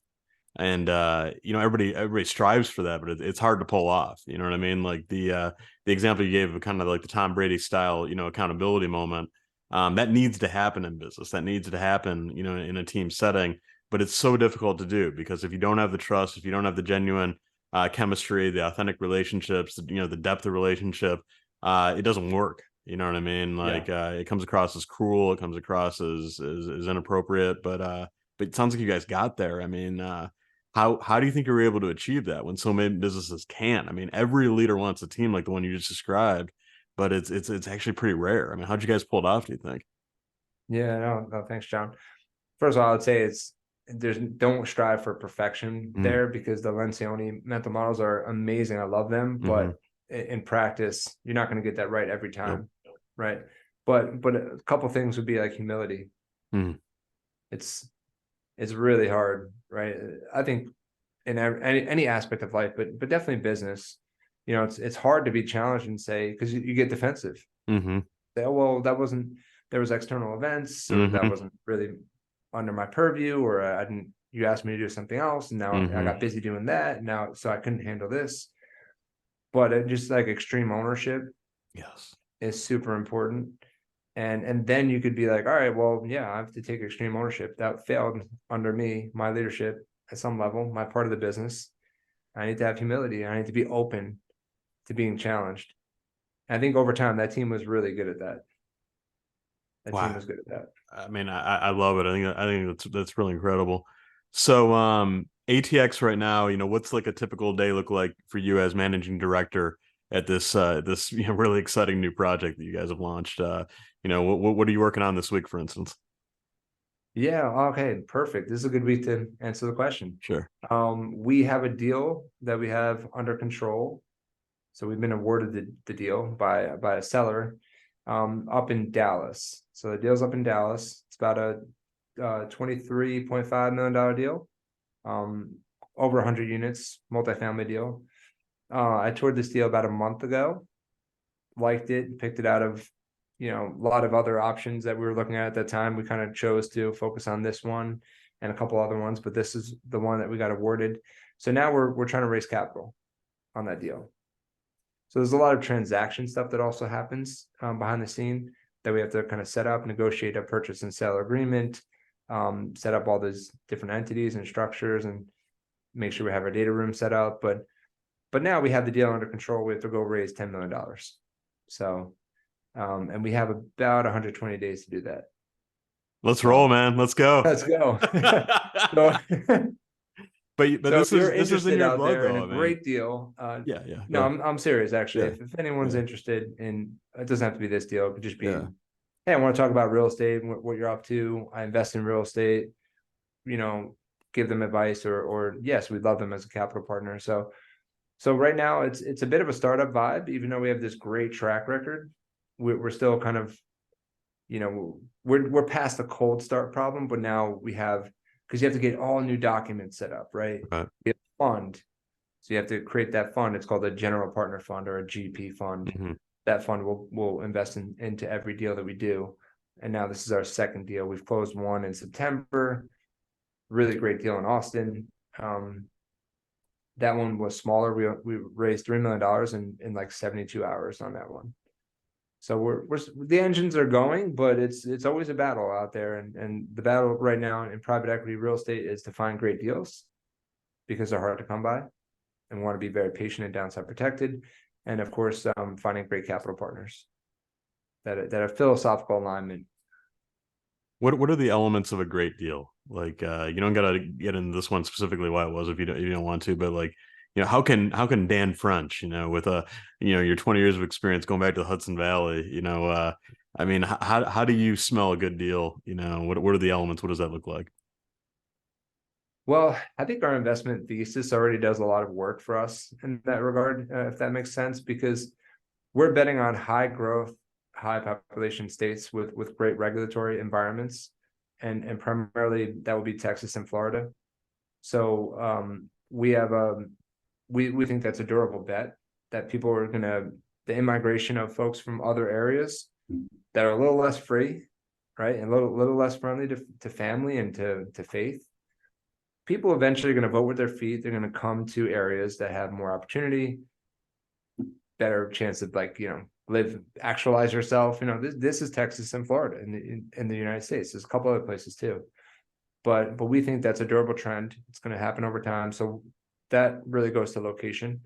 and everybody strives for that, but it's hard to pull off. You know what I mean? Like the example you gave of kind of like the Tom Brady style, accountability moment, that needs to happen in business. That needs to happen, in a team setting. But it's so difficult to do because if you don't have the trust, if you don't have the genuine chemistry, the authentic relationships, the depth of relationship, it doesn't work. You know what I mean? Yeah. Like it comes across as cruel, it comes across as inappropriate, but it sounds like you guys got there. I mean, how do you think you were able to achieve that when so many businesses can't? I mean, every leader wants a team like the one you just described, but it's actually pretty rare. I mean, how'd you guys pull it off, do you think? Yeah, no, thanks, John. First of all, I would say don't strive for perfection Mm, there, because the Lencioni mental models are amazing. I love them, mm-hmm. but in practice, you're not going to get that right every Nope. time, right? But a couple things would be like humility. Mm, It's it's really hard, right? I think in any aspect of life, but definitely business. It's hard to be challenged and say, because you get defensive. mm-hmm. Say, oh well, that wasn't, there was external events, or that Mm-hmm. wasn't really under my purview, or I didn't. You asked me to do something else, and now I Mm-hmm. got busy doing that. And now, so I couldn't handle this. But it just like extreme ownership Yes. is super important. And then you could be like, all right, well, yeah, I have to take extreme ownership. That failed under me, my leadership at some level, my part of the business. I need to have humility. I need to be open to being challenged. And I think over time that team was really good at that. That team Wow. was good at that. I mean, I love it. I think that's really incredible. So, ATX right now, what's like a typical day look like for you as managing director at this really exciting new project that you guys have launched? What are you working on this week, for instance? Yeah, okay, perfect. This is a good week to answer the question. Sure. We have a deal that we have under control. So we've been awarded the deal by a seller up in Dallas. So the deal's up in Dallas. It's about a $23.5 million deal, um, over 100 units, multifamily deal. I toured this deal about a month ago, liked it, picked it out of a lot of other options that we were looking at that time. We kind of chose to focus on this one and a couple other ones, but this is the one that we got awarded. So now we're trying to raise capital on that deal. So there's a lot of transaction stuff that also happens behind the scene that we have to kind of set up, negotiate a purchase and sale agreement, set up all those different entities and structures, and make sure we have our data room set up. But now we have the deal under control. We have to go raise $10 million. So and we have about 120 days to do that. Let's roll, So man. Let's go. let's go. So But so if this you're is in interested your out blood, there in a though. I mean, great deal, yeah, yeah. no, Go. I'm serious actually. Yeah, If anyone's yeah, interested in, it doesn't have to be this deal. It could just be, yeah. hey, I want to talk about real estate and what you're up to. I invest in real estate, you know, give them advice, or yes, we'd love them as a capital partner. So right now it's a bit of a startup vibe, even though we have this great track record. We're still kind of, we're past the cold start problem, but now we have, because you have to get all new documents set up, right? Right. You have a fund, so you have to create that fund. It's called a general partner fund or a GP fund. Mm-hmm. That fund will invest into every deal that we do. And now this is our second deal. We've closed one in September. Really great deal in Austin. That one was smaller. We raised $3 million in like 72 hours on that one. So we're the engines are going, but it's always a battle out there, and the battle right now in private equity real estate is to find great deals, because they're hard to come by, and want to be very patient and downside protected, and of course finding great capital partners that have philosophical alignment. What are the elements of a great deal? Like, you don't gotta get into this one specifically why it was if you don't want to, but like, how can Dan French, with your 20 years of experience going back to the Hudson Valley, I mean, how do you smell a good deal? What are the elements? What does that look like? Well, I think our investment thesis already does a lot of work for us in that regard, if that makes sense, because we're betting on high growth, high population states with great regulatory environments, and primarily that would be Texas and Florida. So we have we think that's a durable bet, that people are gonna, the immigration of folks from other areas that are a little less free, right, and a little less friendly to family and to faith, people eventually are going to vote with their feet. They're going to come to areas that have more opportunity, better chance of actualize yourself. This is Texas and Florida in the United States. There's a couple other places too, but we think that's a durable trend. It's going to happen over time. So that really goes to location.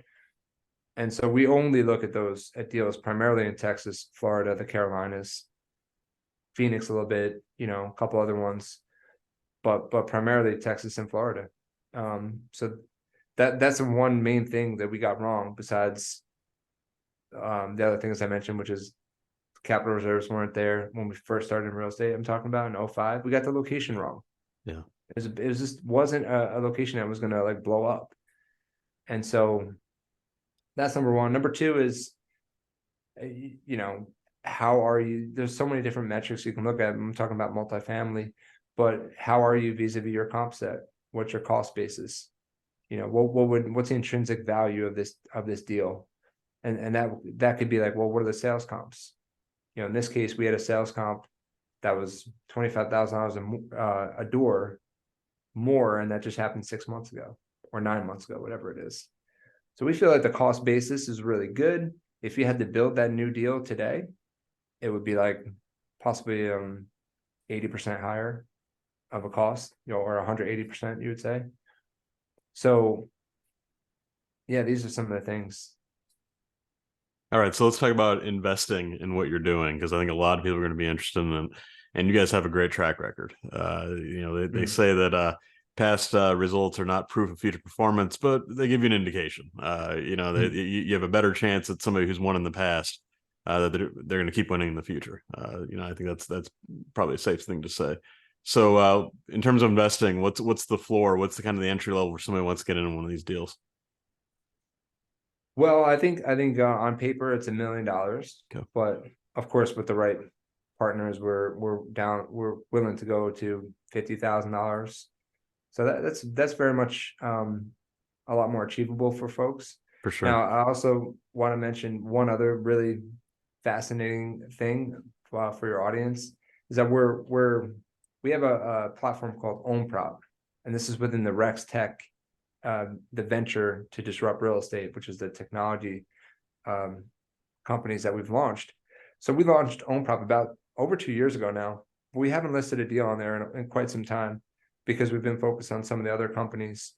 And so we only look at deals primarily in Texas, Florida, the Carolinas, Phoenix a little bit, a couple other ones, but primarily Texas and Florida. So that's the one main thing that we got wrong, besides the other things I mentioned, which is capital reserves weren't there when we first started in real estate. I'm talking about in 2005. We got the location wrong. Yeah. It was just wasn't a location that was going to like blow up. And so that's number one. Number two is, how are you? There's so many different metrics you can look at. I'm talking about multifamily, but how are you vis-a-vis your comp set? What's your cost basis? What's the intrinsic value of this deal? And that could be like, well, what are the sales comps? In this case, we had a sales comp that was $25,000 a door more, and that just happened 6 months ago or 9 months ago, whatever it is. So we feel like the cost basis is really good. If you had to build that new deal today, it would be like possibly 80% higher of a cost, or 180%, you would say. So yeah, these are some of the things. All right, so let's talk about investing in what you're doing, because I think a lot of people are going to be interested in it, and you guys have a great track record. They say that past results are not proof of future performance, but they give you an indication. You have a better chance that somebody who's won in the past that they're going to keep winning in the future. I think that's probably a safe thing to say. So, in terms of investing, what's the floor? What's the kind of the entry level where somebody wants to get in one of these deals? Well, I think on paper it's $1 million, Okay. but of course with the right partners, we're willing to go to $50,000. So that's very much a lot more achievable for folks. For sure. Now, I also want to mention one other really fascinating thing for your audience is that we have a platform called OwnProp, and this is within the Rex Tech, the venture to disrupt real estate, which is the technology companies that we've launched. So we launched OwnProp about over 2 years ago now. We haven't listed a deal on there in quite some time because we've been focused on some of the other companies.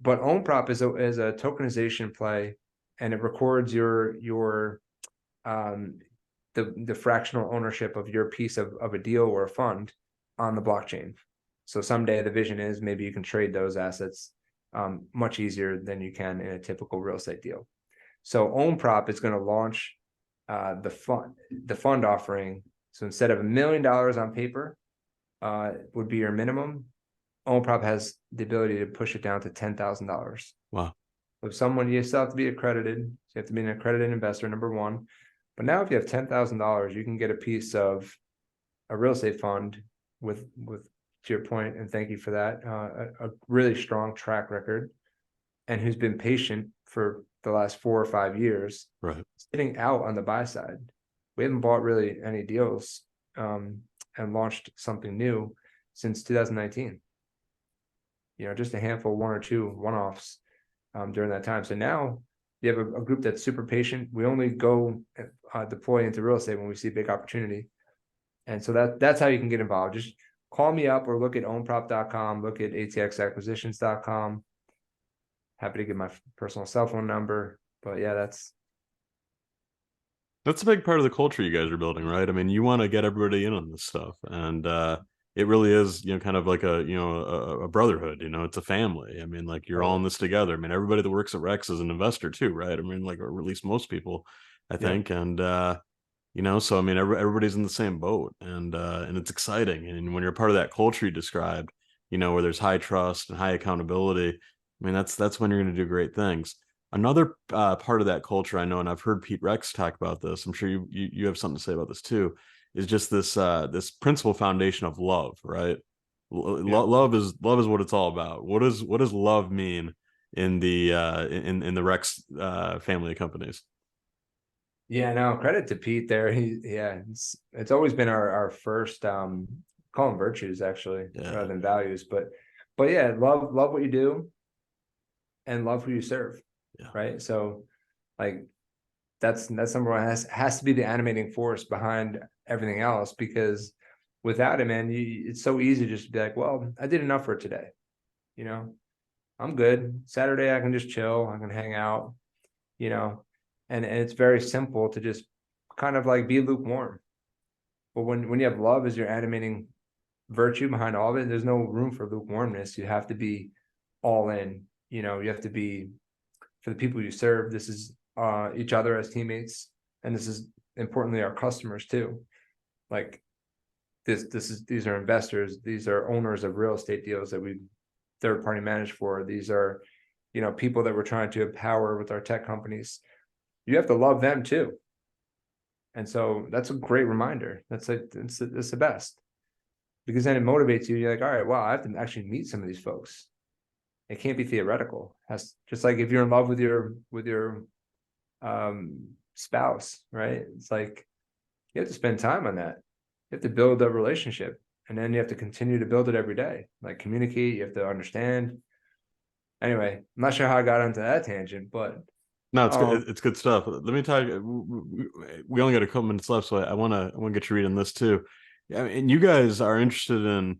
But OwnProp is a tokenization play, and it records the fractional ownership of your piece of a deal or a fund on the blockchain. So someday the vision is maybe you can trade those assets much easier than you can in a typical real estate deal. So OwnProp is going to launch the fund offering. So instead of $1 million on paper would be your minimum, OwnProp has the ability to push it down to $10,000. Wow. If someone, you still have to be accredited, so you have to be an accredited investor, number one. But now if you have $10,000, you can get a piece of a real estate fund with to your point, and thank you for that, a really strong track record, and who's been patient for the last 4 or 5 years, Right, sitting out on the buy side. We haven't bought really any deals and launched something new since 2019. Just a handful, 1 or 2 one-offs during that time. So now you have a group that's super patient. We only go deploy into real estate when we see a big opportunity. And so that's how you can get involved. Just call me up or look at ownprop.com, look at atxacquisitions.com. Happy to give my personal cell phone number. But yeah, that's a big part of the culture you guys are building, right? I mean, you want to get everybody in on this stuff, and it really is, kind of like a brotherhood. It's a family. I mean, like you're all in this together. I mean, everybody that works at Rex is an investor too, right? I mean, like, or at least most people, I think, and so I mean, everybody's in the same boat, and it's exciting. And when you're part of that culture you described, where there's high trust and high accountability, I mean, that's when you're going to do great things. Another part of that culture I know, and I've heard Pete Rex talk about this, I'm sure you have something to say about this too, is just this principal foundation of love, right? Love is what it's all about. What does love mean in the in the Rex family of companies? Yeah, no, credit to Pete there. It's always been our first call them virtues actually, Yeah. rather than values, but but yeah, love what you do and love who you serve. Yeah. Right. So like that's number one, has to be the animating force behind everything else, because without it, man, it's so easy just to be like, well, I did enough for today. You know, I'm good. Saturday, I can just chill. I can hang out, you know, and it's very simple to just kind of like be lukewarm. But when you have love as your animating virtue behind all of it, there's no room for lukewarmness. You have to be all in. You know, you have to be, for the people you serve, this is each other as teammates, and this is importantly our customers too. Like this is, these are investors, these are owners of real estate deals that we third party manage for. These are, you know, people that we're trying to empower with our tech companies. You have to love them too. And so that's a great reminder. That's like it's the best, because then it motivates you. You're like, all right, wow, I have to actually meet some of these folks. It can't be theoretical. Has just like if you're in love with your spouse, right? It's like you have to spend time on that. You have to build a relationship, and then you have to continue to build it every day. Like communicate, you have to understand. Anyway, I'm not sure how I got onto that tangent, but No, it's um, good. It's good stuff. Let me tell you, we only got a couple minutes left, so I want to get you reading this too. Yeah, and you guys are interested in,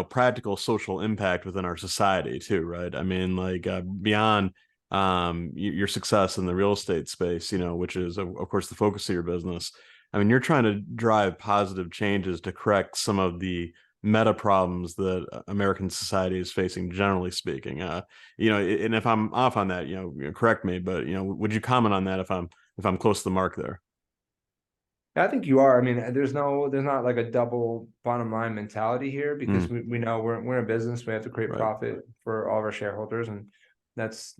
practical social impact within our society too, right? I mean, like beyond your success in the real estate space, which is of course the focus of your business. I mean, you're trying to drive positive changes to correct some of the meta problems that American society is facing, generally speaking. And if I'm off on that, correct me, but would you comment on that if I'm close to the mark there? I think you are. I mean, there's not like a double bottom line mentality here, because Mm, we know we're in business. We have to create right. profit for all of our shareholders, and that's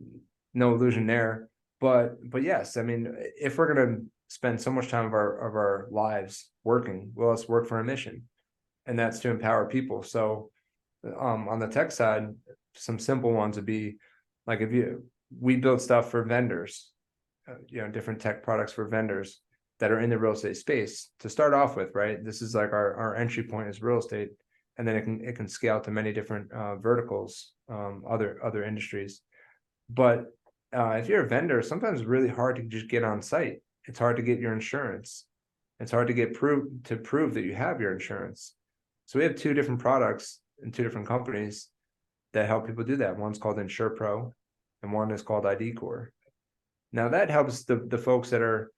no illusion there. But yes, I mean, if we're gonna spend so much time of our lives working, well, let's work for a mission, and that's to empower people. So, on the tech side, some simple ones would be like if you we build stuff for vendors, different tech products for vendors that are in the real estate space to start off with, right? This is like our entry point is real estate, and then it can scale to many different verticals, other industries. But if you're a vendor, sometimes it's really hard to just get on site. It's hard to get your insurance. It's hard to prove that you have your insurance. So we have two different products and two different companies that help people do that. One's called Insure Pro, and one is called ID Core. Now that helps the folks that are,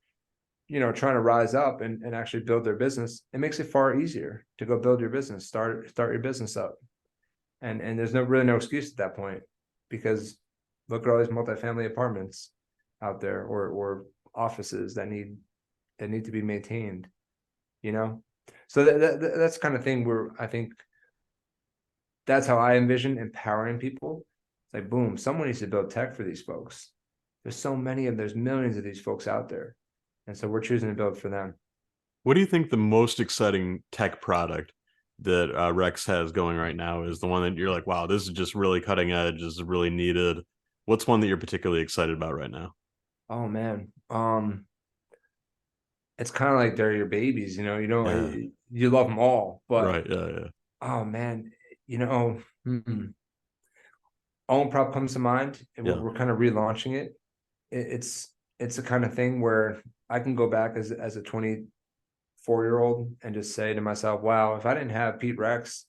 trying to rise up and actually build their business. It makes it far easier to go build your business, start your business up. And there's no excuse at that point, because look at all these multifamily apartments out there, or offices that need to be maintained, you know? So that's the kind of thing where I think that's how I envision empowering people. It's like, boom, someone needs to build tech for these folks. There's millions of these folks out there. And so we're choosing to build for them. What do you think the most exciting tech product that Rex has going right now is? The one that you're like, wow, this is just really cutting edge, this is really needed. What's one that you're particularly excited about right now? Oh man. It's kind of like they're your babies, Yeah, you love them all, but right. Yeah, yeah, oh man, own prop comes to mind, and yeah. we're kind of relaunching it. It's the kind of thing where I can go back as a 24-year-old and just say to myself, wow, if I didn't have Pete Rex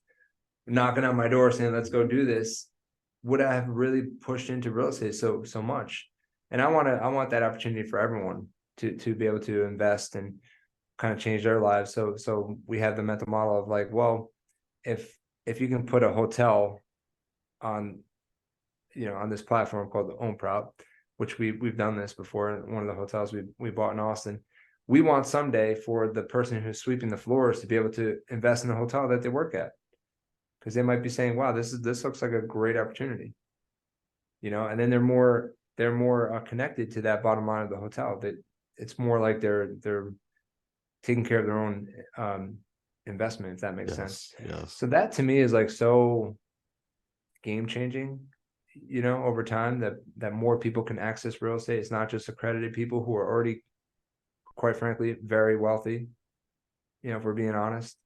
knocking on my door saying, let's go do this, would I have really pushed into real estate so much? And I want that opportunity for everyone to be able to invest and kind of change their lives. So we have the mental model of like, well, if you can put a hotel on on this platform called the Own Prop, which we've done this before. One of the hotels we bought in Austin. We want someday for the person who's sweeping the floors to be able to invest in the hotel that they work at, because they might be saying, "Wow, this looks like a great opportunity," and then they're more connected to that bottom line of the hotel. That it's more like they're taking care of their own investment, if that makes sense. Yes, yes. So that to me is like so game changing, over time, that more people can access real estate. It's not just accredited people who are already, quite frankly, very wealthy, if we're being honest.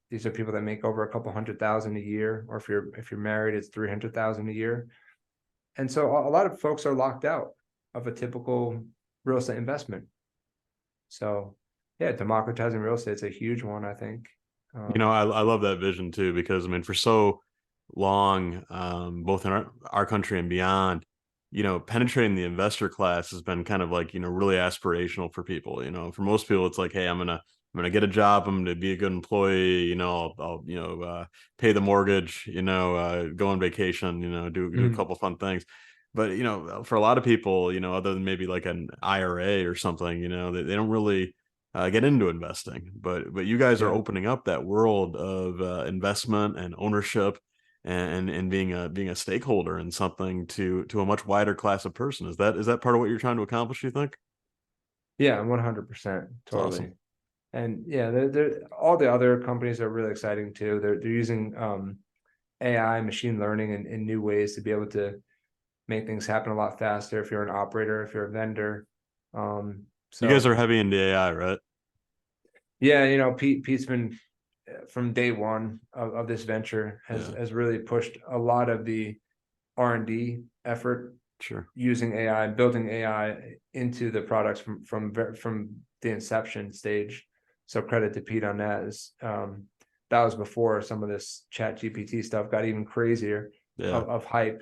These are people that make over a couple 100,000 a year, or if you're married, it's 300,000 a year. And so a lot of folks are locked out of a typical real estate investment. So yeah, democratizing real estate is a huge one, I think. I love that vision too, because I mean, for so long, both in our country and beyond, penetrating the investor class has been kind of like, really aspirational for people. For most people, it's like, hey, I'm gonna get a job, I'm gonna be a good employee, I'll pay the mortgage, go on vacation, do a Mhm. couple fun things. But for a lot of people, other than maybe like an IRA or something, they don't really get into investing. But you guys are Yeah. opening up that world of investment and ownership, and being a stakeholder in something to a much wider class of person. Is that part of what you're trying to accomplish, you think? Yeah, 100%, It's awesome. totally. And yeah, all the other companies are really exciting too. They're using AI, machine learning, in new ways to be able to make things happen a lot faster. If you're an operator, if you're a vendor, You guys so are heavy into AI, right? yeah, Pete's been from day one of this venture Yeah, has really pushed a lot of the R&D effort sure. using AI, building AI into the products from the inception stage. So credit to Pete on that. That was before some of this Chat GPT stuff got even crazier Yeah. of hype,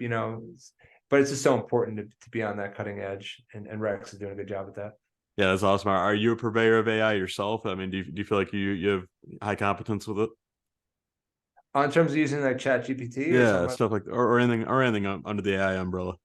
but it's just so important to be on that cutting edge, and Rex is doing a good job with that. Yeah, that's awesome. Are you a purveyor of AI yourself? I mean, do you feel like you have high competence with it? In terms of using like Chat GPT or Yeah, something like. stuff like, or anything under the AI umbrella.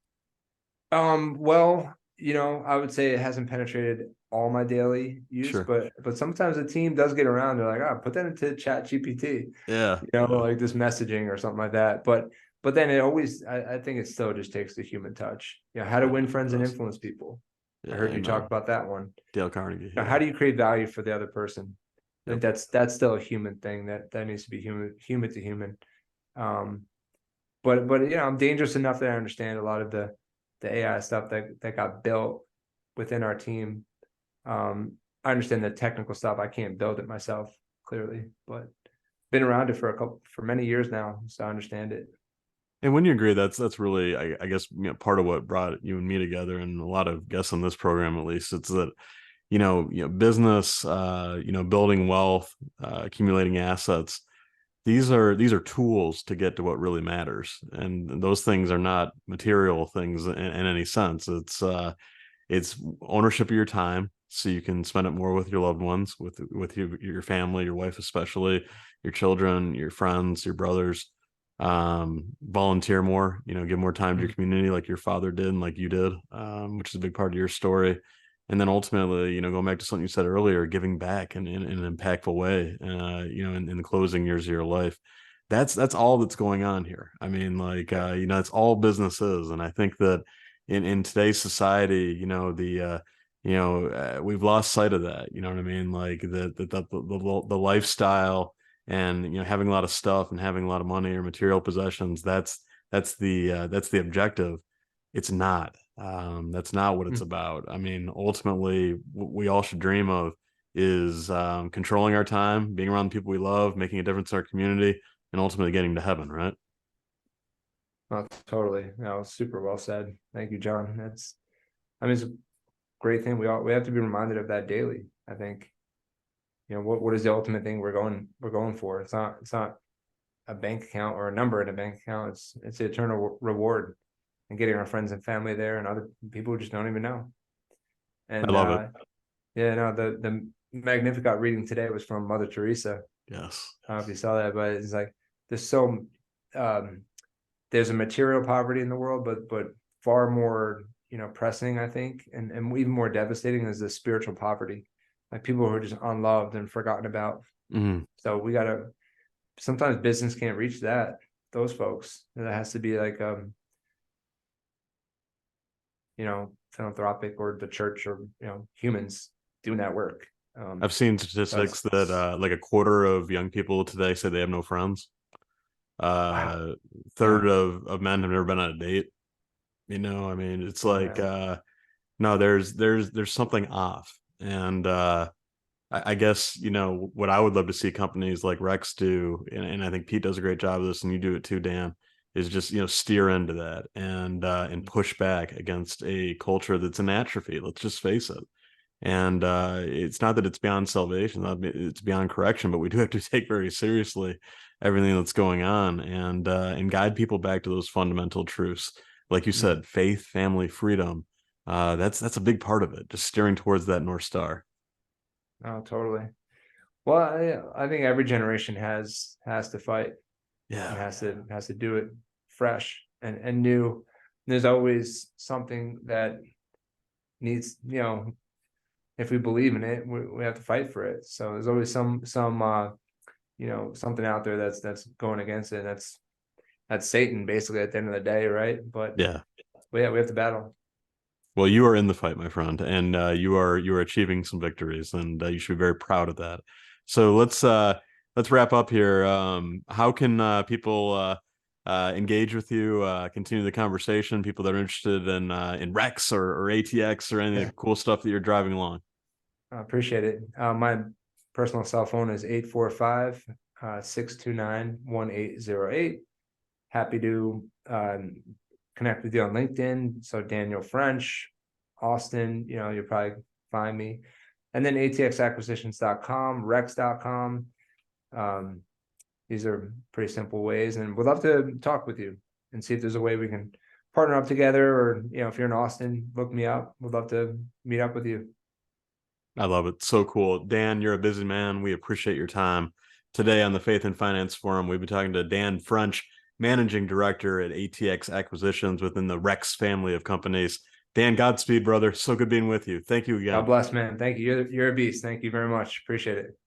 Well, I would say it hasn't penetrated all my daily use, Sure. but sometimes the team does get around. They're like, put that into Chat GPT, Yeah, yeah, like this messaging or something like that. But then it always, I think it still just takes the human touch. How to yeah. win It friends and does. influence people. I Yeah, heard you talk amen. about that one. Dale Carnegie. How Yeah. do you create value for the other person? I think Yep. that's still a human thing that needs to be human to human. Um, but I'm dangerous enough that I understand a lot of the AI stuff that got built within our team. I understand the technical stuff. I can't build it myself, clearly, but been around it for many years now, so I understand it. And when you agree, that's really, I guess, part of what brought you and me together, and a lot of guests on this program, at least. It's that business, building wealth, accumulating assets. These are tools to get to what really matters, and those things are not material things in any sense. It's ownership of your time, so you can spend it more with your loved ones, with your family, your wife especially, your children, your friends, your brothers. Volunteer more, give more time to your Mm. community, like your father did and like you did, which is a big part of your story. And then ultimately, going back to something you said earlier, giving back in an impactful way, in the closing years of your life. That's all that's going on here. I mean, like, Yeah. it's all business is. And I think that in today's society, we've lost sight of that. You know what I mean? Like the lifestyle, and having a lot of stuff and having a lot of money or material possessions. That's the objective. It's not. That's not what it's Mm. about. I mean, ultimately, what we all should dream of is controlling our time, being around the people we love, making a difference in our community, and ultimately getting to heaven. Right? Oh, totally. No, super well said. Thank you, John. I mean, it's a great thing. We have to be reminded of that daily. I think, what is the ultimate thing we're going for? It's not a bank account or a number in a bank account. It's the eternal reward, and getting our friends and family there, and other people who just don't even know. I And love it. yeah, no, the Magnificat reading today was from Mother Teresa. Yes. I don't know if you saw that, but it's like there's so um, there's a material poverty in the world, but far more pressing, I think, and even more devastating is the spiritual poverty, like people who are just unloved and forgotten about. Mhm. So we gotta sometimes business can't reach those folks. That has to be like philanthropic, or the church, or humans doing that work. I've seen So statistics that like a quarter of young people today say they have no friends. wow. Uh, Yeah. third of men have never been on a date. I mean, it's Oh like man. no, there's something off, and I guess, what I would love to see companies like Rex do, and I think Pete does a great job of this, and you do it too, Dan, is just, steer into that and push back against a culture that's in atrophy. Let's just face it. And it's not that it's beyond salvation, it's beyond correction, but we do have to take very seriously everything that's going on and guide people back to those fundamental truths. Like you Mm. said, faith, family, freedom. That's a big part of it, just steering towards that North Star. Oh, totally. Well, I think every generation has to fight and Yeah. has to do it fresh and new. There's always something that needs, if we believe in it, we have to fight for it. So there's always something out there that's going against it. That's Satan basically at the end of the day, right? But Yeah. yeah, we have to battle. Well, you are in the fight, my friend, and you are achieving some victories, and you should be very proud of that. So let's wrap up here. How can people engage with you, continue the conversation? People that are interested in Rex or ATX or any of the cool stuff that you're driving along. I appreciate it. My personal cell phone is 845 629 1808. Happy to connect with you on LinkedIn. So Daniel French, Austin, you'll probably find me. And then atxacquisitions.com, rex.com. These are pretty simple ways. And we'd love to talk with you and see if there's a way we can partner up together. Or, if you're in Austin, look me up. We'd love to meet up with you. I love it. So cool. Dan, you're a busy man. We appreciate your time. Today on the Faith and Finance Forum, we've been talking to Dan French, Managing Director at ATX Acquisitions within the Rex family of companies. Dan, Godspeed, brother. So good being with you. Thank you God again. bless, man. Thank you. You're a beast. Thank you very much. Appreciate it.